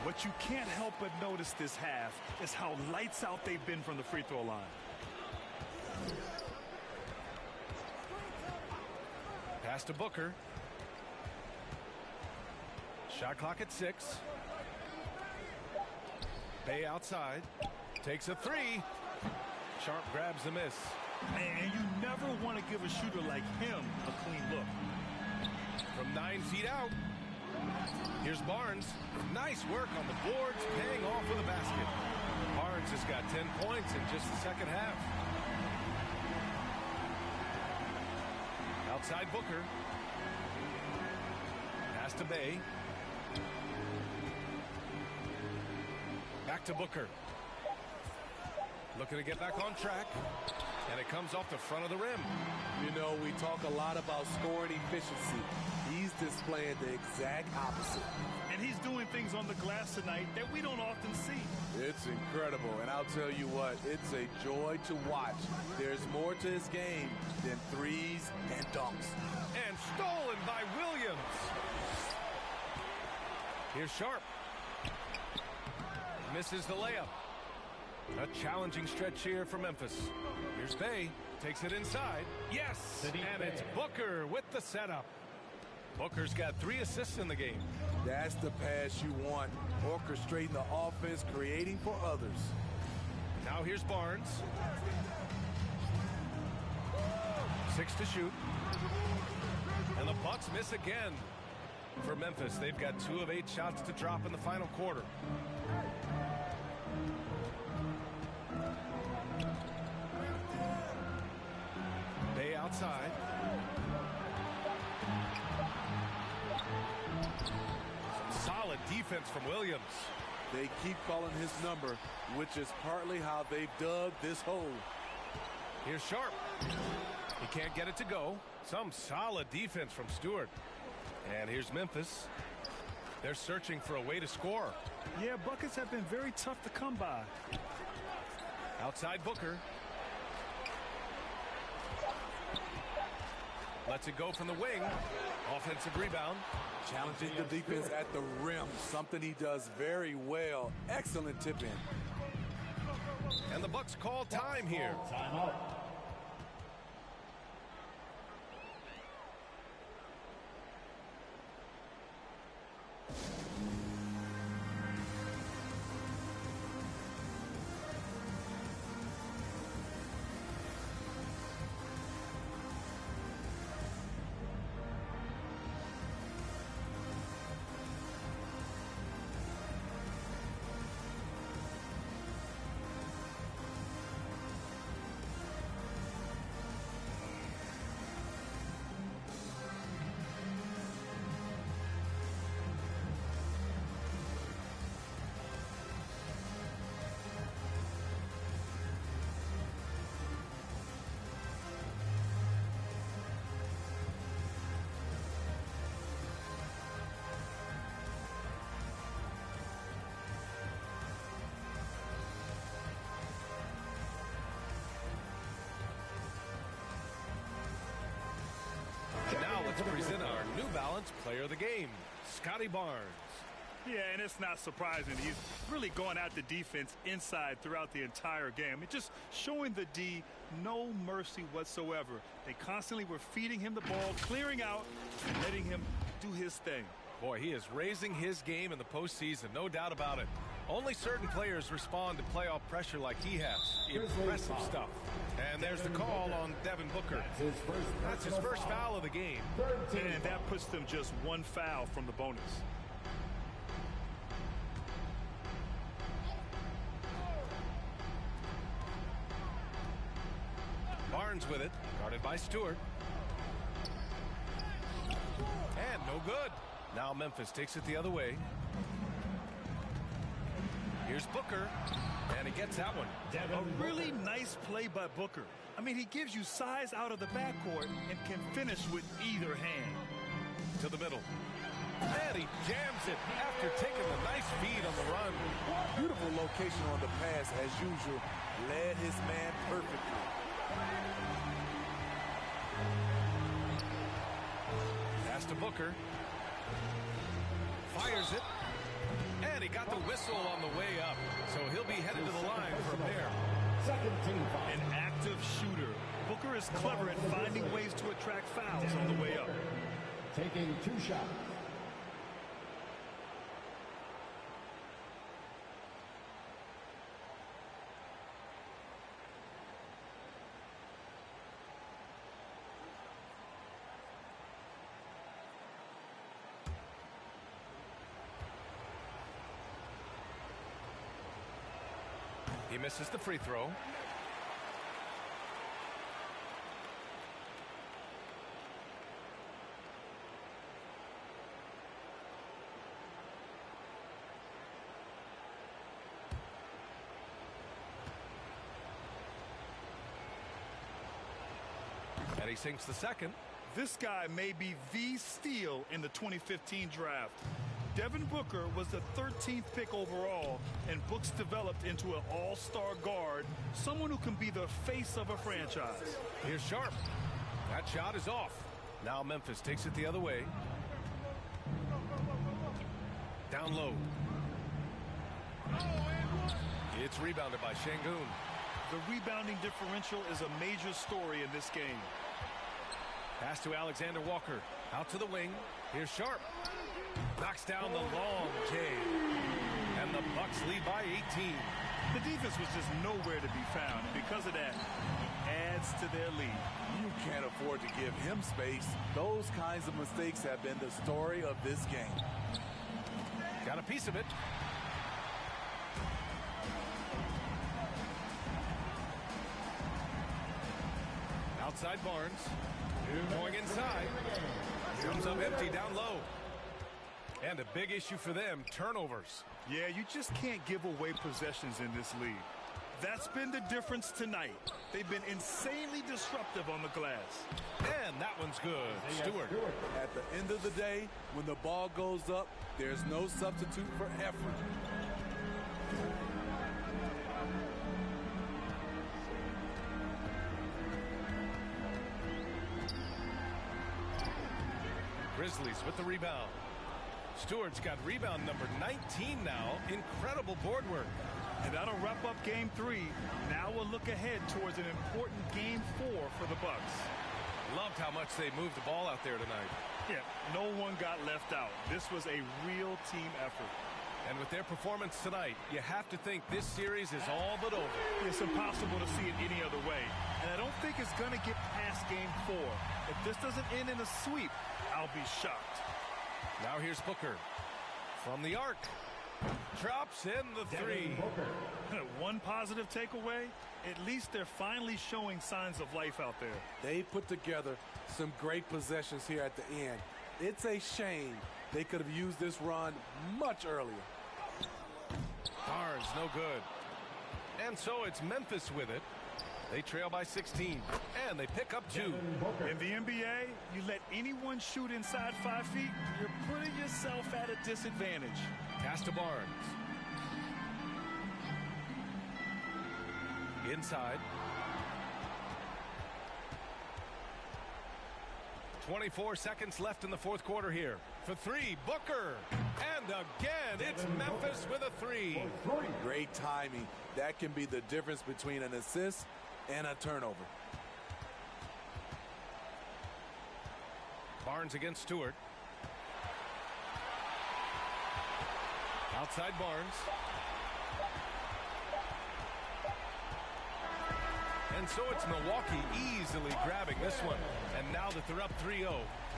What you can't help but notice this half is how lights out they've been from the free throw line. Pass to Booker. Shot clock at 6. Bay outside. Takes a 3. Sharp grabs the miss. And you never want to give a shooter like him a clean look. From 9 feet out. Here's Barnes. Nice work on the boards, paying off with a basket. Barnes has got 10 points in just the second half. Outside Booker. Pass to Bay. Back to Booker. Looking to get back on track. And it comes off the front of the rim. You know, we talk a lot about scoring efficiency. He's displaying the exact opposite. And he's doing things on the glass tonight that we don't often see. It's incredible, and I'll tell you what, it's a joy to watch. There's more to his game than threes and dunks. And stolen by Williams. Here's Sharp. Misses the layup. A challenging stretch here for Memphis. Here's Bay. Takes it inside. Yes! And it's Booker with the setup. Booker's got 3 assists in the game. That's the pass you want. Orchestrating the offense, creating for others. Now here's Barnes. 6 to shoot. And the Bucks miss again. For Memphis, they've got 2 of 8 shots to drop in the final quarter. Bay outside. Solid defense from Williams. They keep calling his number, which is partly how they've dug this hole. Here's Sharp. He can't get it to go. Some solid defense from Stewart. And here's Memphis. They're searching for a way to score. Yeah, buckets have been very tough to come by. Outside Booker. Lets it go from the wing. Offensive rebound. Challenging the defense at the rim, something he does very well. Excellent tip in. And the Bucks call time here. Timeout. Now let's present our New Balance Player of the Game, Scotty Barnes. Yeah, and it's not surprising. He's really going at the defense inside throughout the entire game. It's just showing the D no mercy whatsoever. They constantly were feeding him the ball, clearing out, and letting him do his thing. Boy, he is raising his game in the postseason, no doubt about it. Only certain players respond to playoff pressure like he has. Impressive stuff. And there's the call on Devin Booker. That's his first foul of the game. And that puts them just 1 foul from the bonus. Barnes with it, guarded by Stewart. And no good. Now Memphis takes it the other way. Here's Booker, and he gets that one. A really nice play by Booker. I mean, he gives you size out of the backcourt and can finish with either hand. To the middle. And he jams it after taking a nice feed on the run. Beautiful location on the pass, as usual. Led his man perfectly. Pass to Booker. Fires it. And he got the whistle on the way up. So he'll be headed to the line from there. Second team foul. An active shooter. Booker is clever at finding ways to attract fouls on the way up. Taking 2 shots. He misses the free throw. And he sinks the second. This guy may be the steal in the 2015 draft. Devin Booker was the 13th pick overall, and Books developed into an all-star guard, someone who can be the face of a franchise. Here's Sharp. That shot is off. Now Memphis takes it the other way. Down low. It's rebounded by Şengün. The rebounding differential is a major story in this game. Pass to Alexander Walker. Out to the wing. Here's Sharp. Knocks down the long J. And the Bucks lead by 18. The defense was just nowhere to be found, and because of that, adds to their lead. You can't afford to give him space. Those kinds of mistakes have been the story of this game. Got a piece of it. Outside Barnes. Going inside. Comes up empty down low. And a big issue for them, turnovers. Yeah, you just can't give away possessions in this league. That's been the difference tonight. They've been insanely disruptive on the glass. And that one's good. Stewart. At the end of the day, when the ball goes up, there's no substitute for effort. Grizzlies with the rebound. Stewart's got rebound number 19 now. Incredible board work. And that'll wrap up game 3. Now we'll look ahead towards an important game 4 for the Bucks. Loved how much they moved the ball out there tonight. Yeah, no one got left out. This was a real team effort. And with their performance tonight, you have to think this series is all but over. It's impossible to see it any other way. And I don't think it's going to get past game 4. If this doesn't end in a sweep, I'll be shocked. Now here's Booker. From the arc. Drops in the 3. One positive takeaway, at least they're finally showing signs of life out there. They put together some great possessions here at the end. It's a shame they could have used this run much earlier. Barnes, no good. And so it's Memphis with it. They trail by 16, and they pick up 2. In the NBA, you let anyone shoot inside 5 feet, you're putting yourself at a disadvantage. Pass to Barnes. Inside. 24 seconds left in the fourth quarter here. For 3, Booker. And again, it's Memphis with a 3. Great timing. That can be the difference between an assist and a turnover. Barnes against Stewart. Outside Barnes. And so it's Milwaukee easily grabbing this one. And now that they're up 3-0,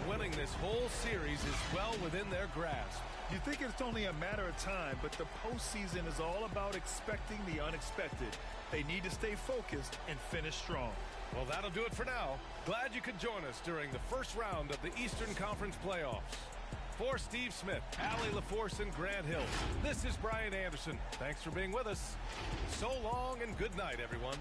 winning this whole series is well within their grasp. You think it's only a matter of time, but the postseason is all about expecting the unexpected. They need to stay focused and finish strong. Well, that'll do it for now. Glad you could join us during the first round of the Eastern Conference playoffs. For Steve Smith, Allie LaForce, and Grant Hill, this is Brian Anderson. Thanks for being with us. So long and good night, everyone.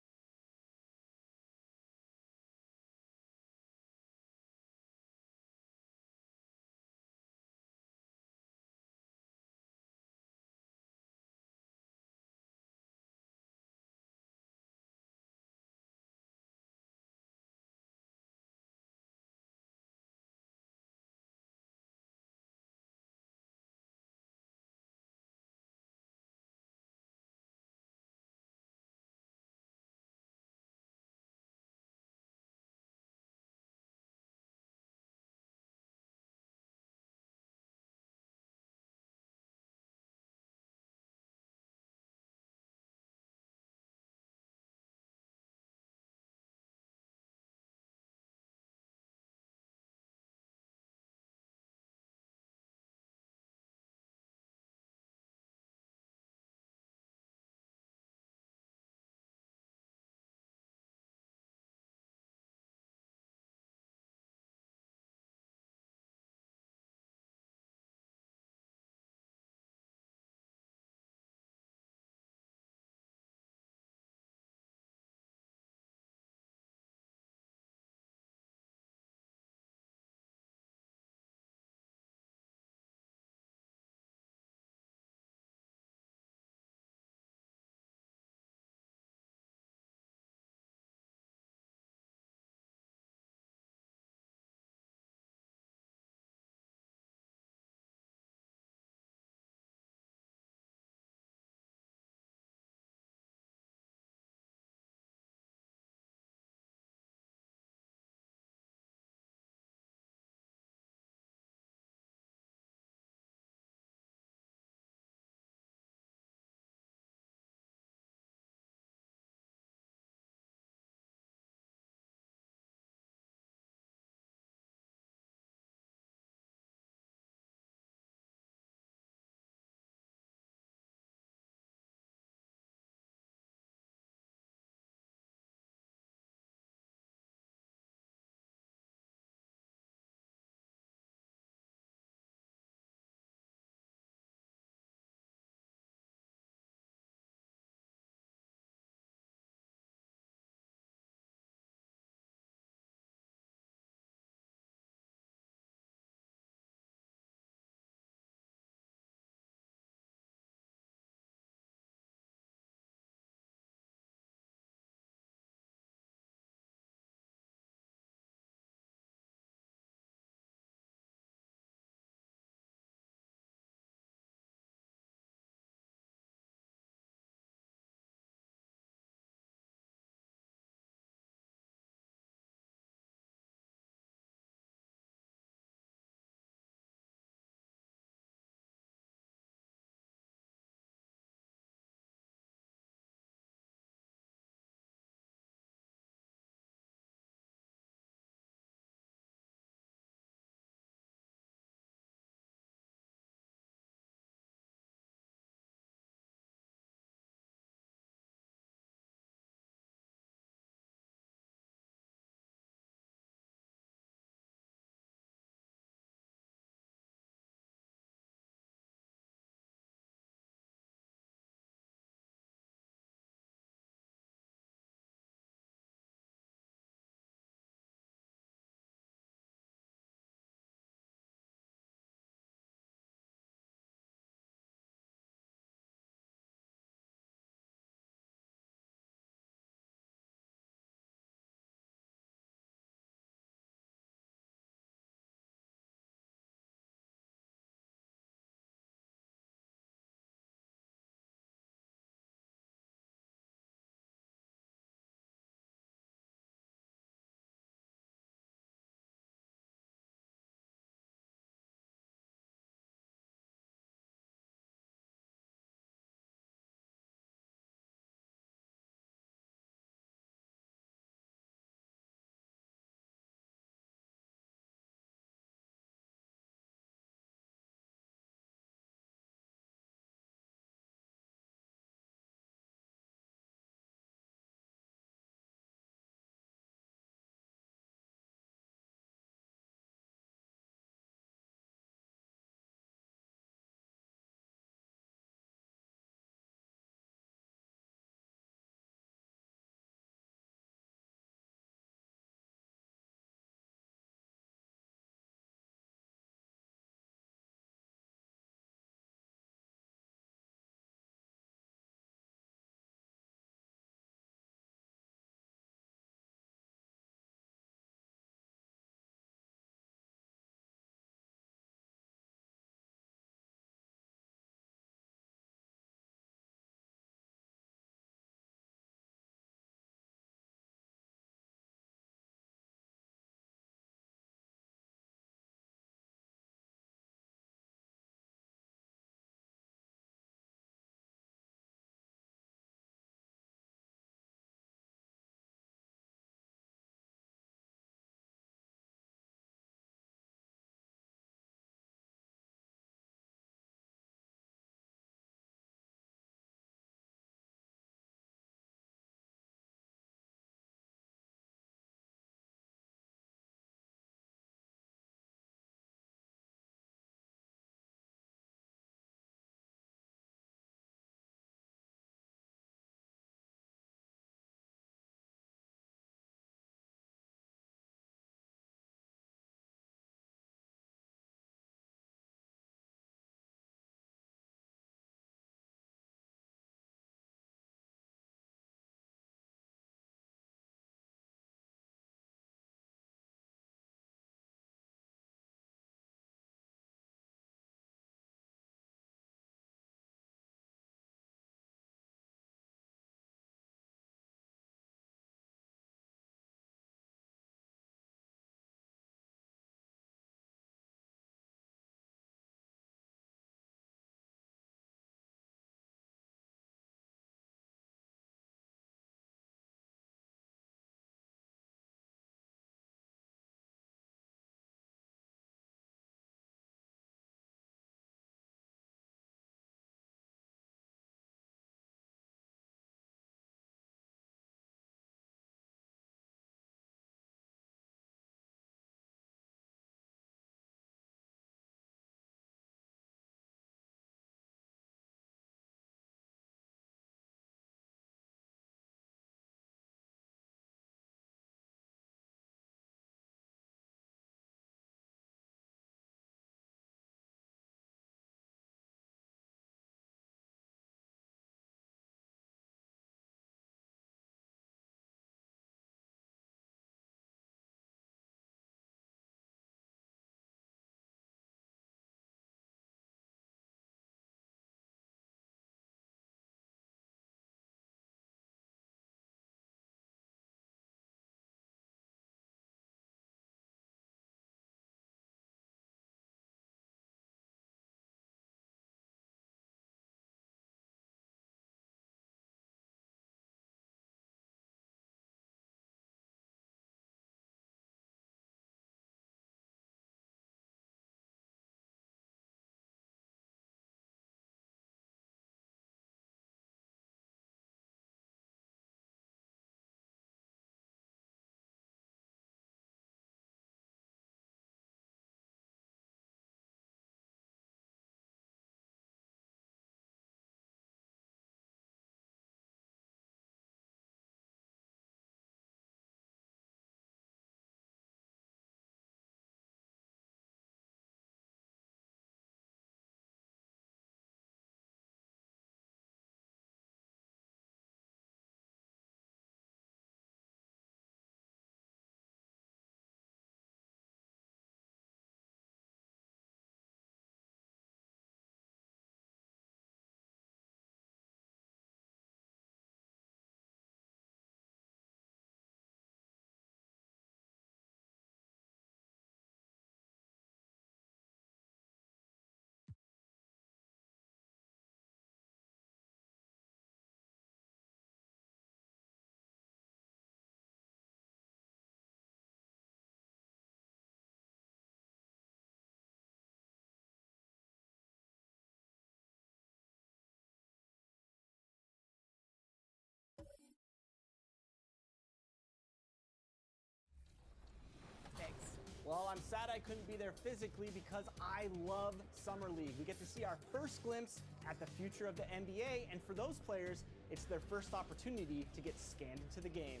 I'm sad I couldn't be there physically because I love Summer League. We get to see our first glimpse at the future of the NBA, and for those players, it's their first opportunity to get scanned into the game.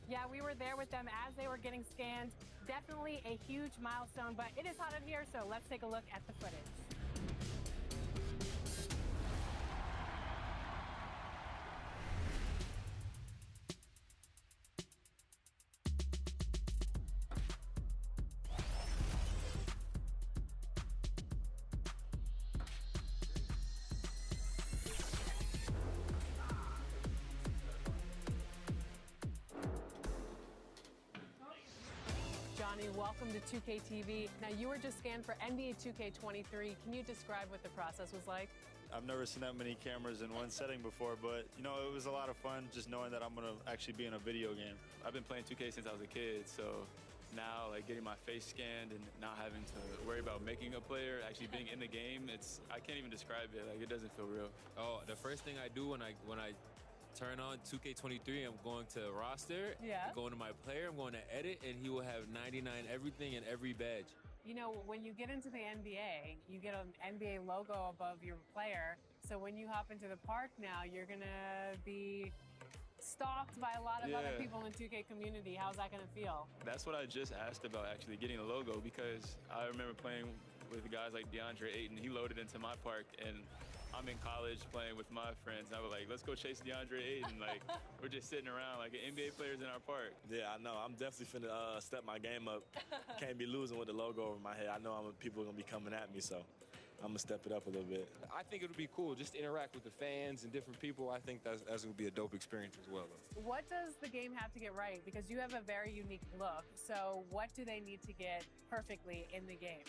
Yeah, we were there with them as they were getting scanned. Definitely a huge milestone, but it is hot in here, so let's take a look at the footage. Johnny, welcome to 2K TV. Now, you were just scanned for NBA 2K23. Can you describe what the process was like? I've never seen that many cameras in one setting before, but, you know, it was a lot of fun just knowing that I'm going to actually be in a video game. I've been playing 2K since I was a kid, so now, like, getting my face scanned and not having to worry about making a player, actually being in the game, I can't even describe it. Like, it doesn't feel real. Oh, the first thing I do when I turn on 2K23, I'm going to roster, going to my player, I'm going to edit, and he will have 99 everything and every badge. You know, when you get into the NBA, you get an NBA logo above your player. So when you hop into the park now, you're going to be stalked by a lot of other people in the 2K community. How's that going to feel? That's what I just asked about, actually, getting a logo, because I remember playing with guys like DeAndre Ayton. He loaded into my park, and I'm in college playing with my friends. I was like, let's go chase DeAndre Ayton. Like, we're just sitting around like NBA players in our park. Yeah, I know. I'm definitely finna step my game up. Can't be losing with the logo over my head. I know people are going to be coming at me, so I'm going to step it up a little bit. I think it would be cool just to interact with the fans and different people. I think that's going to be a dope experience as well. What does the game have to get right? Because you have a very unique look. So what do they need to get perfectly in the game?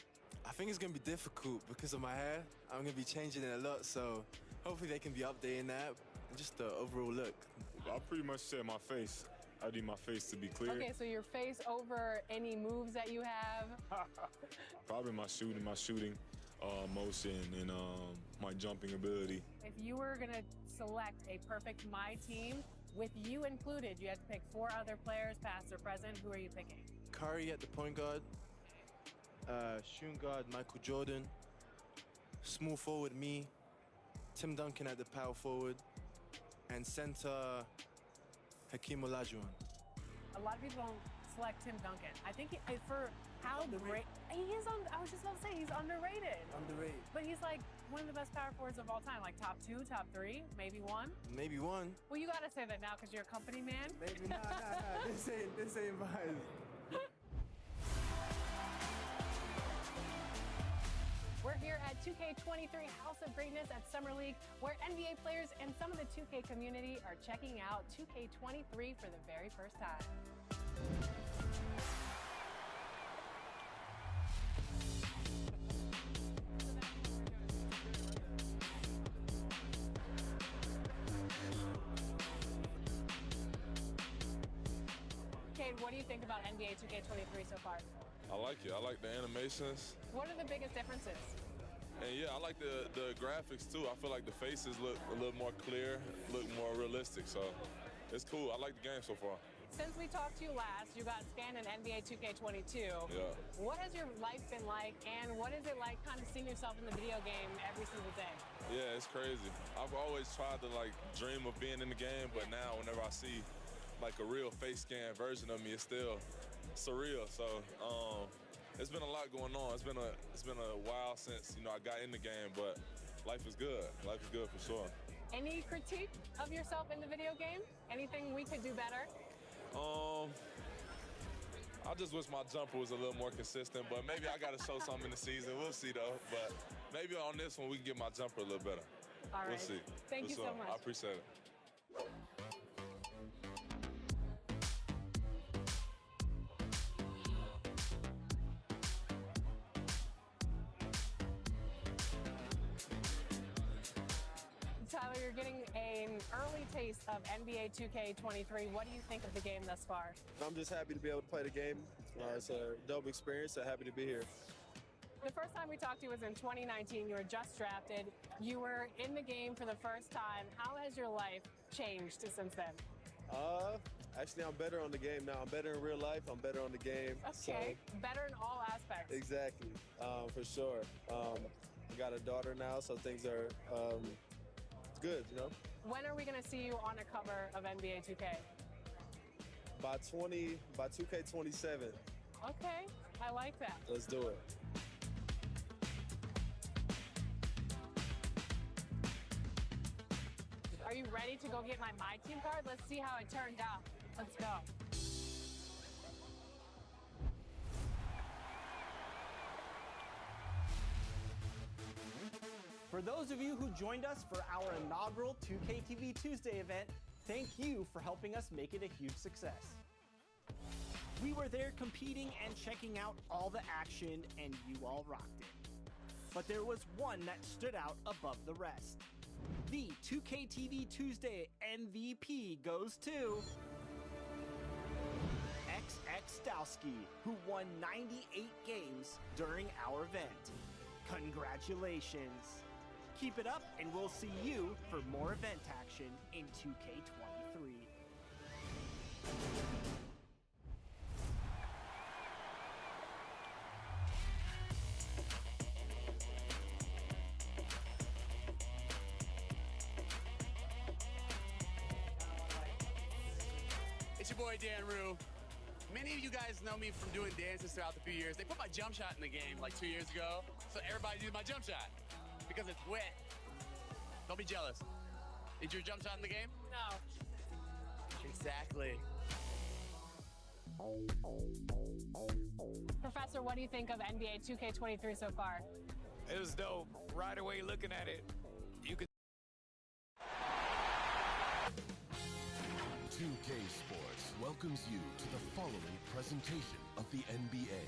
I think it's going to be difficult because of my hair. I'm going to be changing it a lot, so hopefully they can be updating that and just the overall look. I pretty much said my face. I need my face to be clear. Okay, so your face over any moves that you have? Probably my shooting motion and my jumping ability. If you were going to select a perfect My Team, with you included, you had to pick 4 other players, past or present. Who are you picking? Curry at the point guard. Shooting guard, Michael Jordan. Small forward, me. Tim Duncan at the power forward. And center, Hakeem Olajuwon. A lot of people don't select Tim Duncan. I think for how great he is, I was just about to say, he's underrated. Underrated. But he's like one of the best power forwards of all time, like top 2, top 3, maybe 1. Maybe 1. Well, you gotta say that now because you're a company man. Maybe nah. This ain't mine. We're here at 2K23 House of Greatness at Summer League, where NBA players and some of the 2K community are checking out 2K23 for the very first time. Cade, what do you think about NBA 2K23 so far? I like it. I like the animations. What are the biggest differences? And yeah, I like the graphics too. I feel like the faces look a little more clear, look more realistic. So it's cool. I like the game so far. Since we talked to you last, you got scanned in NBA 2K22. Yeah. What has your life been like, and what is it like kind of seeing yourself in the video game every single day? Yeah, it's crazy. I've always tried to like dream of being in the game, but now whenever I see like a real face scan version of me, it's still surreal. So it's been a lot going on. It's been a while since I got in the game, but life is good. Life is good for sure. Any critique of yourself in the video game? Anything we could do better? I just wish my jumper was a little more consistent, but maybe I got to show something in the season. We'll see though. But maybe on this one we can get my jumper a little better. All right. We'll see. Thank you so much. I appreciate it. Tyler, you're getting an early taste of NBA 2K23. What do you think of the game thus far? I'm just happy to be able to play the game. It's a dope experience, so happy to be here. The first time we talked to you was in 2019. You were just drafted. You were in the game for the first time. How has your life changed since then? Actually, I'm better on the game now. I'm better in real life. I'm better on the game. Okay, better in all aspects. Exactly, for sure. I got a daughter now, so things are good, you know? When are we going to see you on a cover of NBA 2K? By 2K27. Okay, I like that. Let's do it. Are you ready to go get my Team card? Let's see how it turned out. Let's go. For those of you who joined us for our inaugural 2K TV Tuesday event, thank you for helping us make it a huge success. We were there competing and checking out all the action, and you all rocked it. But there was one that stood out above the rest. The 2K TV Tuesday MVP goes to XX Stowski, who won 98 games during our event. Congratulations! Keep it up, and we'll see you for more event action in 2K23. It's your boy Dan Rue. Many of you guys know me from doing dances throughout the few years. They put my jump shot in the game like 2 years ago, so everybody used my jump shot because it's wet. Don't be jealous. Is your jump shot in the game? No. Exactly. Professor, what do you think of NBA 2K23 so far? It was dope. Right away looking at it, you could. 2K Sports welcomes you to the following presentation of the NBA.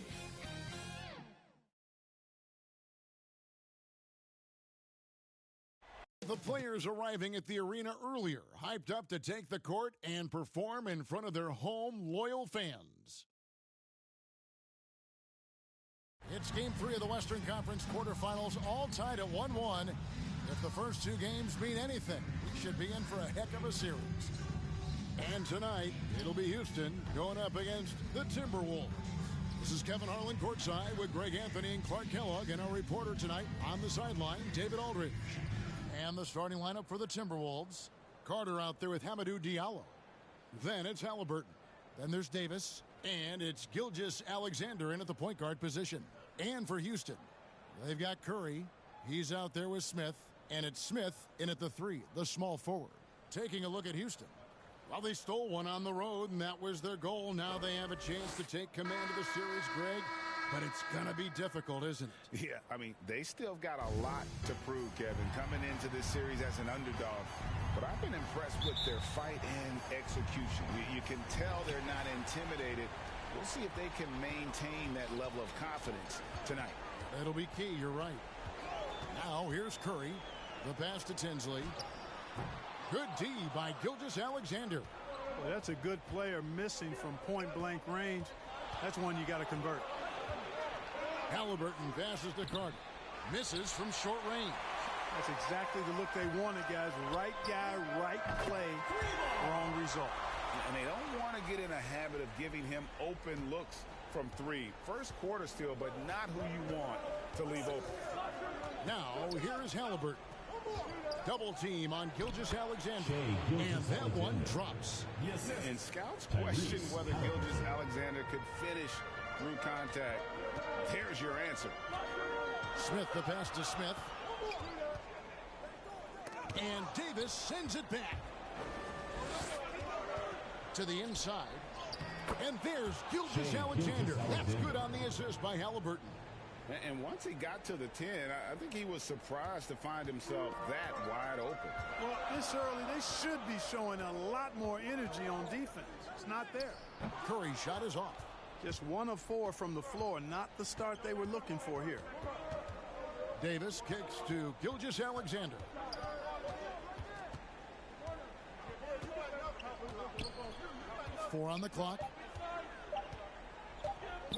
The players arriving at the arena earlier, hyped up to take the court and perform in front of their home loyal fans. It's Game 3 of the Western Conference quarterfinals, all tied at 1-1. If the first two games mean anything, we should be in for a heck of a series. And tonight, it'll be Houston going up against the Timberwolves. This is Kevin Harlan courtside with Greg Anthony and Clark Kellogg, and our reporter tonight on the sideline, David Aldridge. And the starting lineup for the Timberwolves. Carter out there with Hamidou Diallo. Then it's Halliburton. Then there's Davis. And it's Gilgeous-Alexander in at the point guard position. And for Houston, they've got Curry. He's out there with Smith. And it's Smith in at the 3, the small forward. Taking a look at Houston. Well, they stole one on the road, and that was their goal. Now they have a chance to take command of the series, Greg. But it's going to be difficult, isn't it? Yeah, I mean, they still got a lot to prove, Kevin, coming into this series as an underdog. But I've been impressed with their fight and execution. You can tell they're not intimidated. We'll see if they can maintain that level of confidence tonight. It'll be key, you're right. Now, here's Curry. The pass to Tinsley. Good D by Gilgeous-Alexander. Well, that's a good player missing from point-blank range. That's one you got to convert. Halliburton passes to Carter. Misses from short range. That's exactly the look they wanted, guys. Right guy, right play, wrong result. And they don't want to get in a habit of giving him open looks from 3. First quarter still, but not who you want to leave open. Now, here is Halliburton. Double team on Gilgeous-Alexander. And that one drops. And scouts question whether Gilgeous-Alexander could finish through contact. Here's your answer. Smith, the pass to Smith. And Davis sends it back to the inside. And there's Gilgeous-Alexander. That's good on the assist by Halliburton. And once he got to the 10, I think he was surprised to find himself that wide open. Well, this early, they should be showing a lot more energy on defense. It's not there. Curry's shot is off. Just 1 of 4 from the floor, not the start they were looking for here. Davis kicks to Gilgeous-Alexander. Four on the clock.